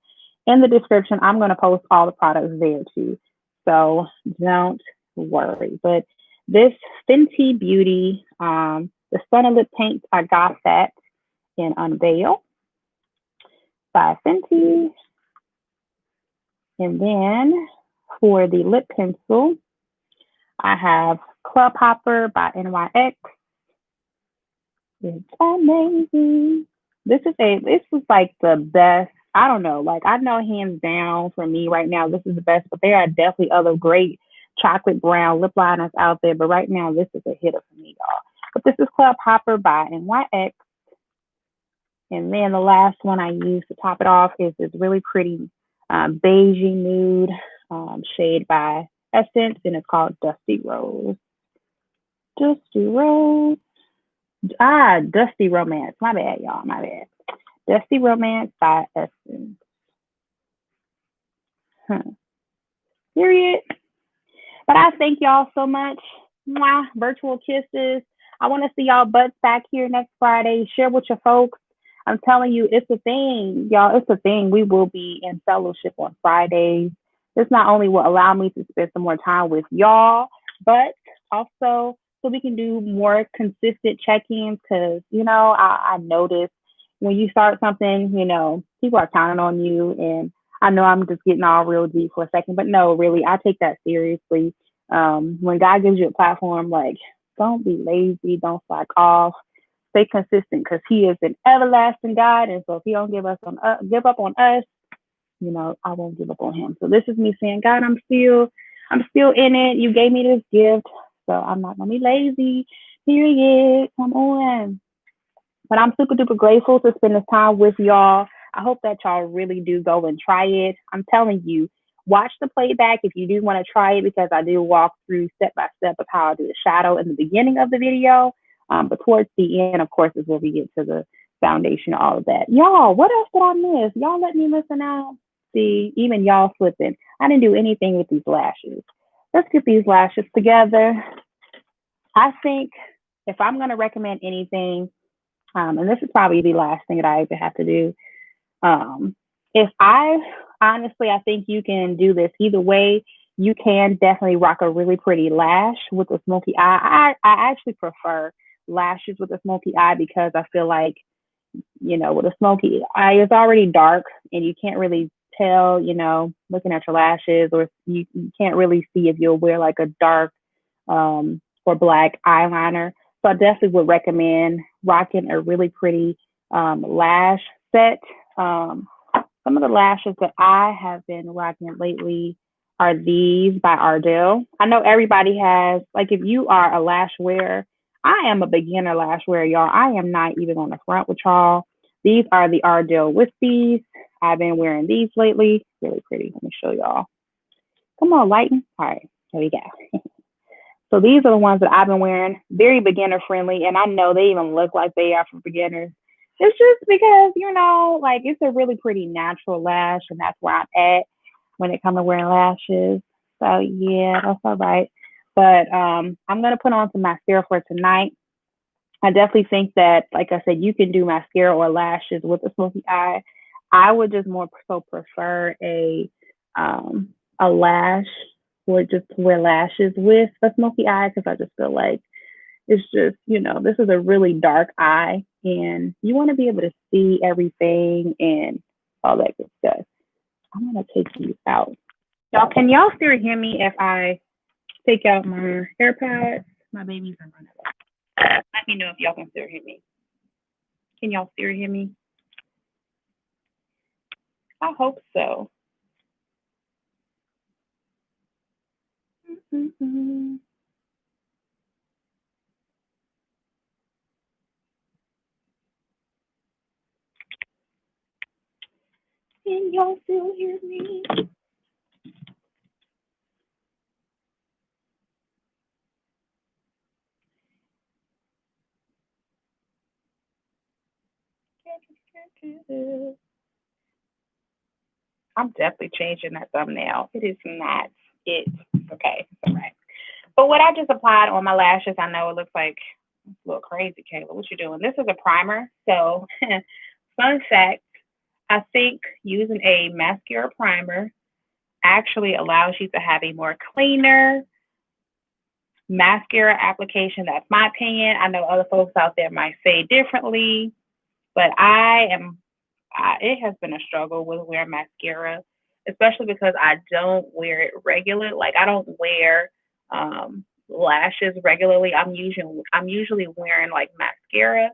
In the description, I'm going to post all the products there too. So don't worry. But this Fenty Beauty, the Stunner Lip Paint, I got that in Unveil by Fenty. And then for the lip pencil, I have Club Hopper by NYX. It's amazing. This is like the best. I don't know. Like I know hands down for me right now, this is the best, but there are definitely other great chocolate brown lip liners out there. But right now, this is a hitter for me, y'all. But this is Club Hopper by NYX. And then the last one I use to top it off is this really pretty beigey nude shade by Essence, and it's called Dusty Rose. Dusty Rose. Dusty Romance. My bad, y'all. My bad. Dusty Romance by Essence. Period. But I thank y'all so much. Mwah. Virtual kisses. I want to see y'all butts back here next Friday. Share with your folks. I'm telling you, it's a thing, y'all. It's a thing. We will be in fellowship on Fridays. This not only will allow me to spend some more time with y'all, but also so we can do more consistent check-ins because, you know, I notice when you start something, you know, people are counting on you. And I know I'm just getting all real deep for a second, but no, really, I take that seriously. When God gives you a platform, like, don't be lazy, don't slack off, stay consistent because He is an everlasting God. And so if He don't give up on us, you know, I won't give up on Him. So this is me saying, God, I'm still in it. You gave me this gift, so I'm not gonna be lazy. Period. Come on. But I'm super duper grateful to spend this time with y'all. I hope that y'all really do go and try it. I'm telling you, watch the playback if you do want to try it because I do walk through step by step of how I do the shadow in the beginning of the video. But towards the end, of course, is where we get to the foundation, all of that. Y'all, what else did I miss? Y'all let me listen out. See, even y'all slipping. I didn't do anything with these lashes. Let's get these lashes together. I think if I'm going to recommend anything, and this is probably the last thing that I even have to do. If I honestly, I think you can do this either way. You can definitely rock a really pretty lash with a smoky eye. I actually prefer lashes with a smoky eye because I feel like, you know, with a smoky eye, it's already dark and you can't really tell, you know, looking at your lashes, or you can't really see if you'll wear like a dark or black eyeliner. So I definitely would recommend rocking a really pretty lash set. Some of the lashes that I have been rocking lately are these by Ardell. I know everybody has, like, if you are a lash wearer, I am a beginner lash wearer, y'all. I am not even on the front with y'all. These are the Ardell Wispies. I've been wearing these lately. Really pretty. Let me show y'all. Come on, lighten. All right, here we go. So these are the ones that I've been wearing. Very beginner friendly, and I know they even look like they are for beginners. It's just because, you know, like, it's a really pretty natural lash, and that's where I'm at when it comes to wearing lashes. So yeah, that's all right. But I'm gonna put on some mascara for tonight. I definitely think that, like I said, you can do mascara or lashes with a smoky eye. I would just more so prefer a lash or just to wear lashes with a smoky eye because I just feel like it's just, you know, this is a really dark eye and you want to be able to see everything and all that good stuff. I'm going to take these out. Y'all, can y'all still hear me if I take out my AirPods? My babies are running away. Let me know if y'all can still hear me. Can y'all still hear me? I hope so. Can y'all still hear me? I'm definitely changing that thumbnail. It is not it. Okay, it's all right. But what I just applied on my lashes, I know it looks like a little crazy, Kayla. What you doing? This is a primer. So, fun fact, I think using a mascara primer actually allows you to have a more cleaner mascara application. That's my opinion. I know other folks out there might say differently, but it has been a struggle with wearing mascara, especially because I don't wear it regular. Like I don't wear lashes regularly. I'm usually wearing like mascara.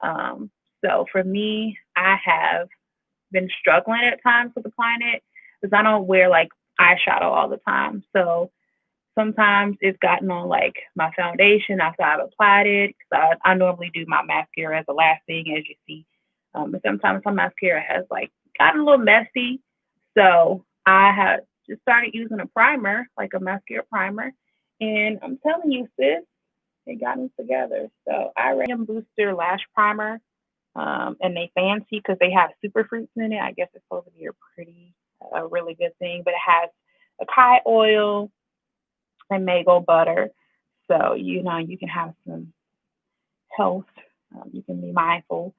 Um, so for me, I have been struggling at times with applying it because I don't wear like eyeshadow all the time. So sometimes it's gotten on like my foundation after I've applied it. I normally do my mascara as the last thing, as you see. But sometimes my mascara has like gotten a little messy. So I have just started using a primer, like a mascara primer. And I'm telling you, sis, it got me together. So I recommend Booster Lash Primer. And they fancy because they have super fruits in it. I guess it's supposed to be a really good thing. But it has acai oil, and mango butter. So, you can have some health. You can be mindful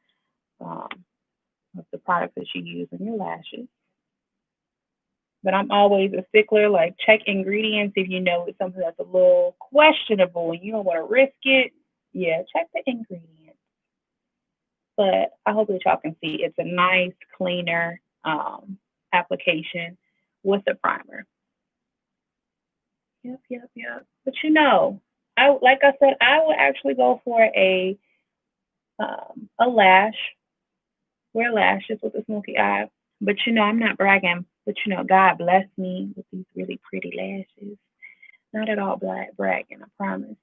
um, of the products that you use in your lashes. But I'm always a stickler, like check ingredients if you know it's something that's a little questionable and you don't want to risk it. Yeah, check the ingredients. But I hope that y'all can see it's a nice, cleaner application with the primer. Yep, yep, yep. But like I said, I would actually go for a lash, wear lashes with a smoky eye. But I'm not bragging. But God blessed me with these really pretty lashes. Not at all bragging, I promise.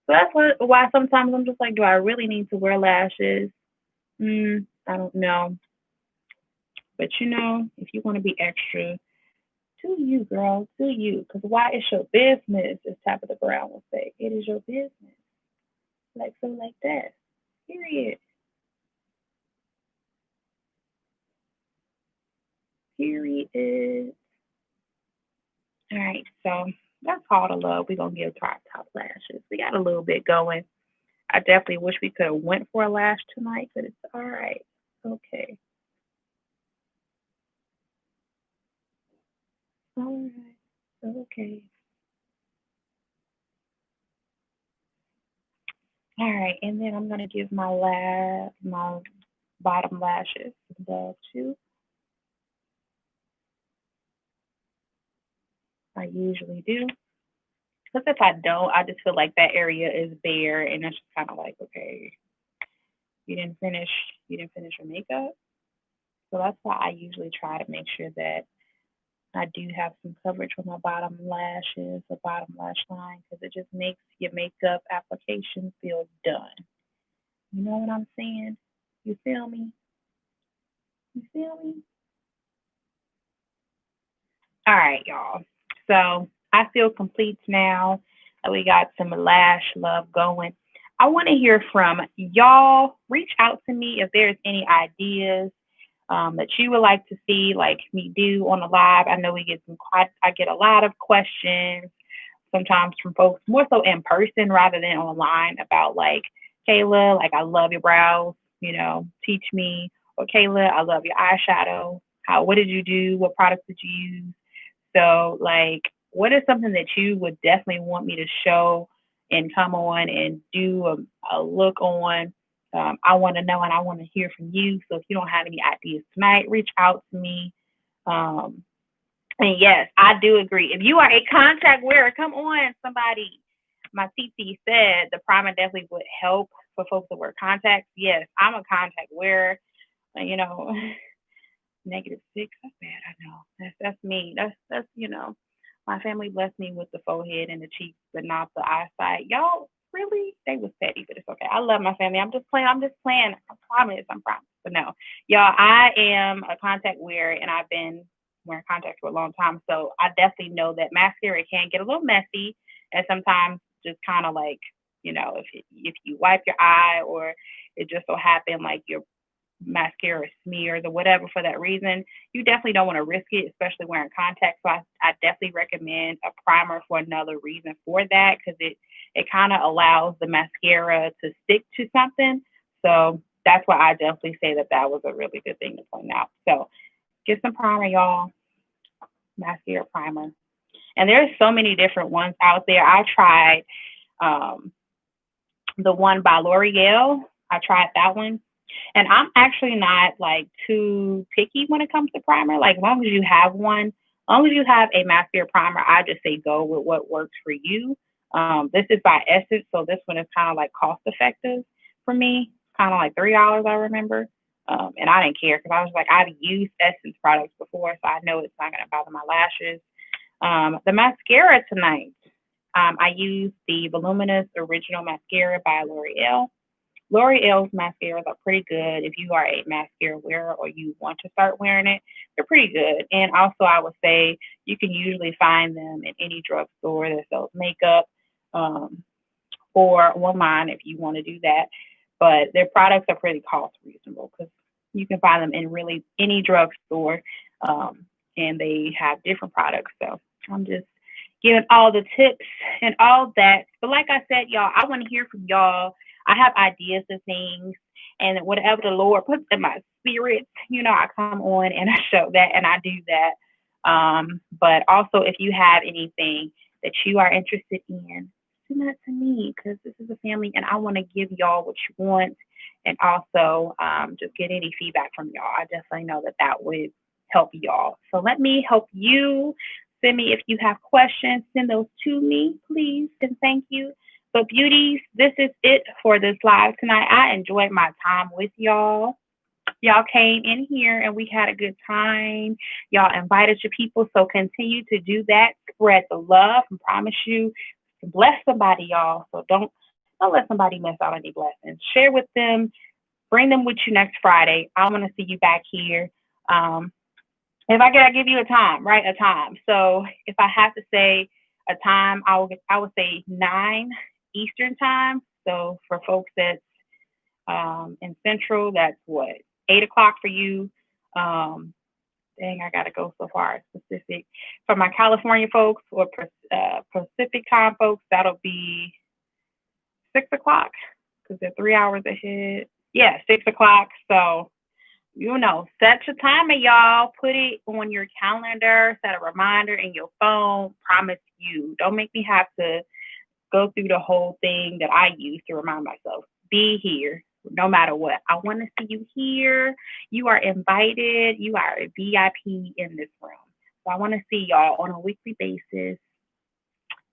So that's why sometimes I'm just like, do I really need to wear lashes? I don't know. But if you want to be extra, do you, girl, do you? Because why it's your business, as Tabitha Brown will say. It is your business. Like so, like that. Period. Period. All right, so that's all the love we're gonna give to our top lashes. We got a little bit going. I definitely wish we could have went for a lash tonight, but it's all right. Okay. All right. Okay. All right, and then I'm gonna give my bottom lashes some love too. I usually do. Because if I don't, I just feel like that area is bare, and it's just kind of like, okay, you didn't finish, you didn't finish your makeup. So that's why I usually try to make sure that I do have some coverage with my bottom lashes, the bottom lash line, because it just makes your makeup application feel done. You know what I'm saying? You feel me? You feel me? All right, y'all. So I feel complete now that we got some lash love going. I want to hear from y'all. Reach out to me if there's any ideas that you would like to see, like me do on the live. I know I get a lot of questions sometimes from folks more so in person rather than online about like, Kayla, like I love your brows, teach me. Or Kayla, I love your eyeshadow. What did you do? What products did you use? So like, what is something that you would definitely want me to show and come on and do a look on? I want to know and I want to hear from you. So if you don't have any ideas tonight, reach out to me. Um, and yes, I do agree. If you are a contact wearer, come on, somebody. My TT said the primer definitely would help for folks that wear contacts. Yes, I'm a contact wearer. You know, -6. That's bad. I know. That's me. That's. My family blessed me with the forehead and the cheeks, but not the eyesight. Y'all really? They was petty, but it's okay. I love my family. I'm just playing. I promise. But no, y'all, I am a contact wearer and I've been wearing contacts for a long time. So I definitely know that mascara can get a little messy and sometimes just kind of like, if you wipe your eye or it just so happened like your mascara smears or whatever for that reason, you definitely don't want to risk it, especially wearing contacts. So I definitely recommend a primer for another reason for that because it kind of allows the mascara to stick to something. So that's why I definitely say that was a really good thing to point out. So get some primer, y'all. Mascara primer. And there's so many different ones out there. I tried um, the one by L'Oreal. I tried that one. And I'm actually not like too picky when it comes to primer. Like as long as you have one, as long as you have a mascara primer, I just say go with what works for you. This is by Essence, so this one is kind of like cost effective for me. Kind of like $3, I remember. And I didn't care because I was like, I've used Essence products before, so I know it's not going to bother my lashes. The mascara tonight, I used the Voluminous Original Mascara by L'Oreal. L'Oreal's mascaras are pretty good if you are a mascara wearer or you want to start wearing it. They're pretty good. And also, I would say you can usually find them in any drugstore that sells makeup or online if you want to do that. But their products are pretty cost reasonable because you can find them in really any drugstore and they have different products. So I'm just giving all the tips and all that. But like I said, y'all, I want to hear from y'all. I have ideas of things, and whatever the Lord puts in my spirit, I come on and I show that and I do that. But also, if you have anything that you are interested in, send that to me because this is a family and I want to give y'all what you want and also just get any feedback from y'all. I definitely know that would help y'all. So let me help you. Send me if you have questions, send those to me, please, and thank you. But beauties, this is it for this live tonight. I enjoyed my time with y'all. Y'all came in here and we had a good time. Y'all invited your people, so continue to do that. Spread the love. I promise you to bless somebody, y'all. So don't let somebody miss out on any blessings. Share with them. Bring them with you next Friday. I want to see you back here. If I gotta give you a time, right? A time. So if I have to say a time, I would say 9 Eastern time. So for folks that's in Central, that's what 8 o'clock for you. Dang, I gotta go so far specific. For my California folks or Pacific time folks, that'll be 6 o'clock because they're 3 hours ahead. Yeah, 6 o'clock. So set your timer, y'all. Put it on your calendar. Set a reminder in your phone. Promise you. Don't make me have to go through the whole thing that I use to remind myself. Be here, no matter what. I want to see you here. You are invited. You are a VIP in this room. So I want to see y'all on a weekly basis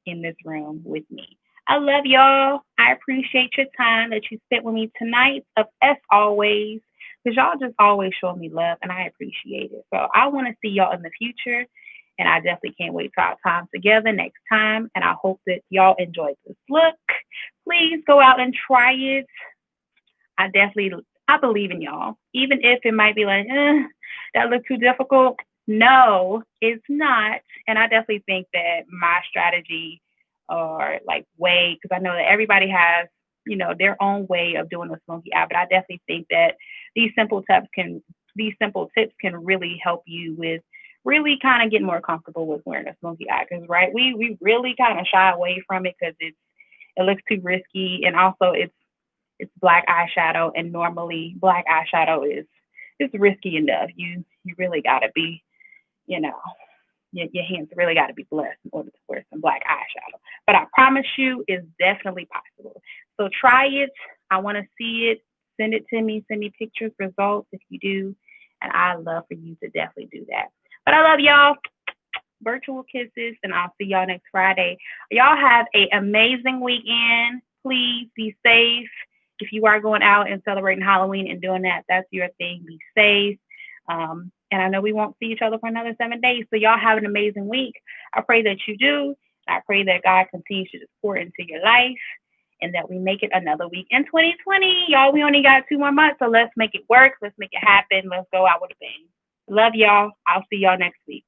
in this room with me. I love y'all. I appreciate your time that you spent with me tonight, as always. Because y'all just always show me love, and I appreciate it. So I want to see y'all in the future, and I definitely can't wait for our time together next time. And I hope that y'all enjoyed this look. Please go out and try it. I believe in y'all. Even if it might be like, that looked too difficult. No, it's not. And I definitely think that my strategy or like way, because I know that everybody has their own way of doing a smoky eye, but I definitely think that these simple tips can really help you with really kind of getting more comfortable with wearing a smoky eye. Because we really kind of shy away from it because it looks too risky, and also it's black eyeshadow, and normally black eyeshadow is risky enough. You really got to be, your hands really got to be blessed in order to wear some black eyeshadow. But I promise you, it's definitely possible. So try it. I want to see it. Send it to me. Send me pictures, results if you do. And I love for you to definitely do that. But I love y'all. Virtual kisses, and I'll see y'all next Friday. Y'all have an amazing weekend. Please be safe. If you are going out and celebrating Halloween and doing that, that's your thing. Be safe. And I know we won't see each other for another 7 days. So y'all have an amazing week. I pray that you do. I pray that God continues to just pour into your life. and that we make it another week in 2020. Y'all, we only got 2 more months, so let's make it work. Let's make it happen. Let's go out with a bang. Love y'all. I'll see y'all next week.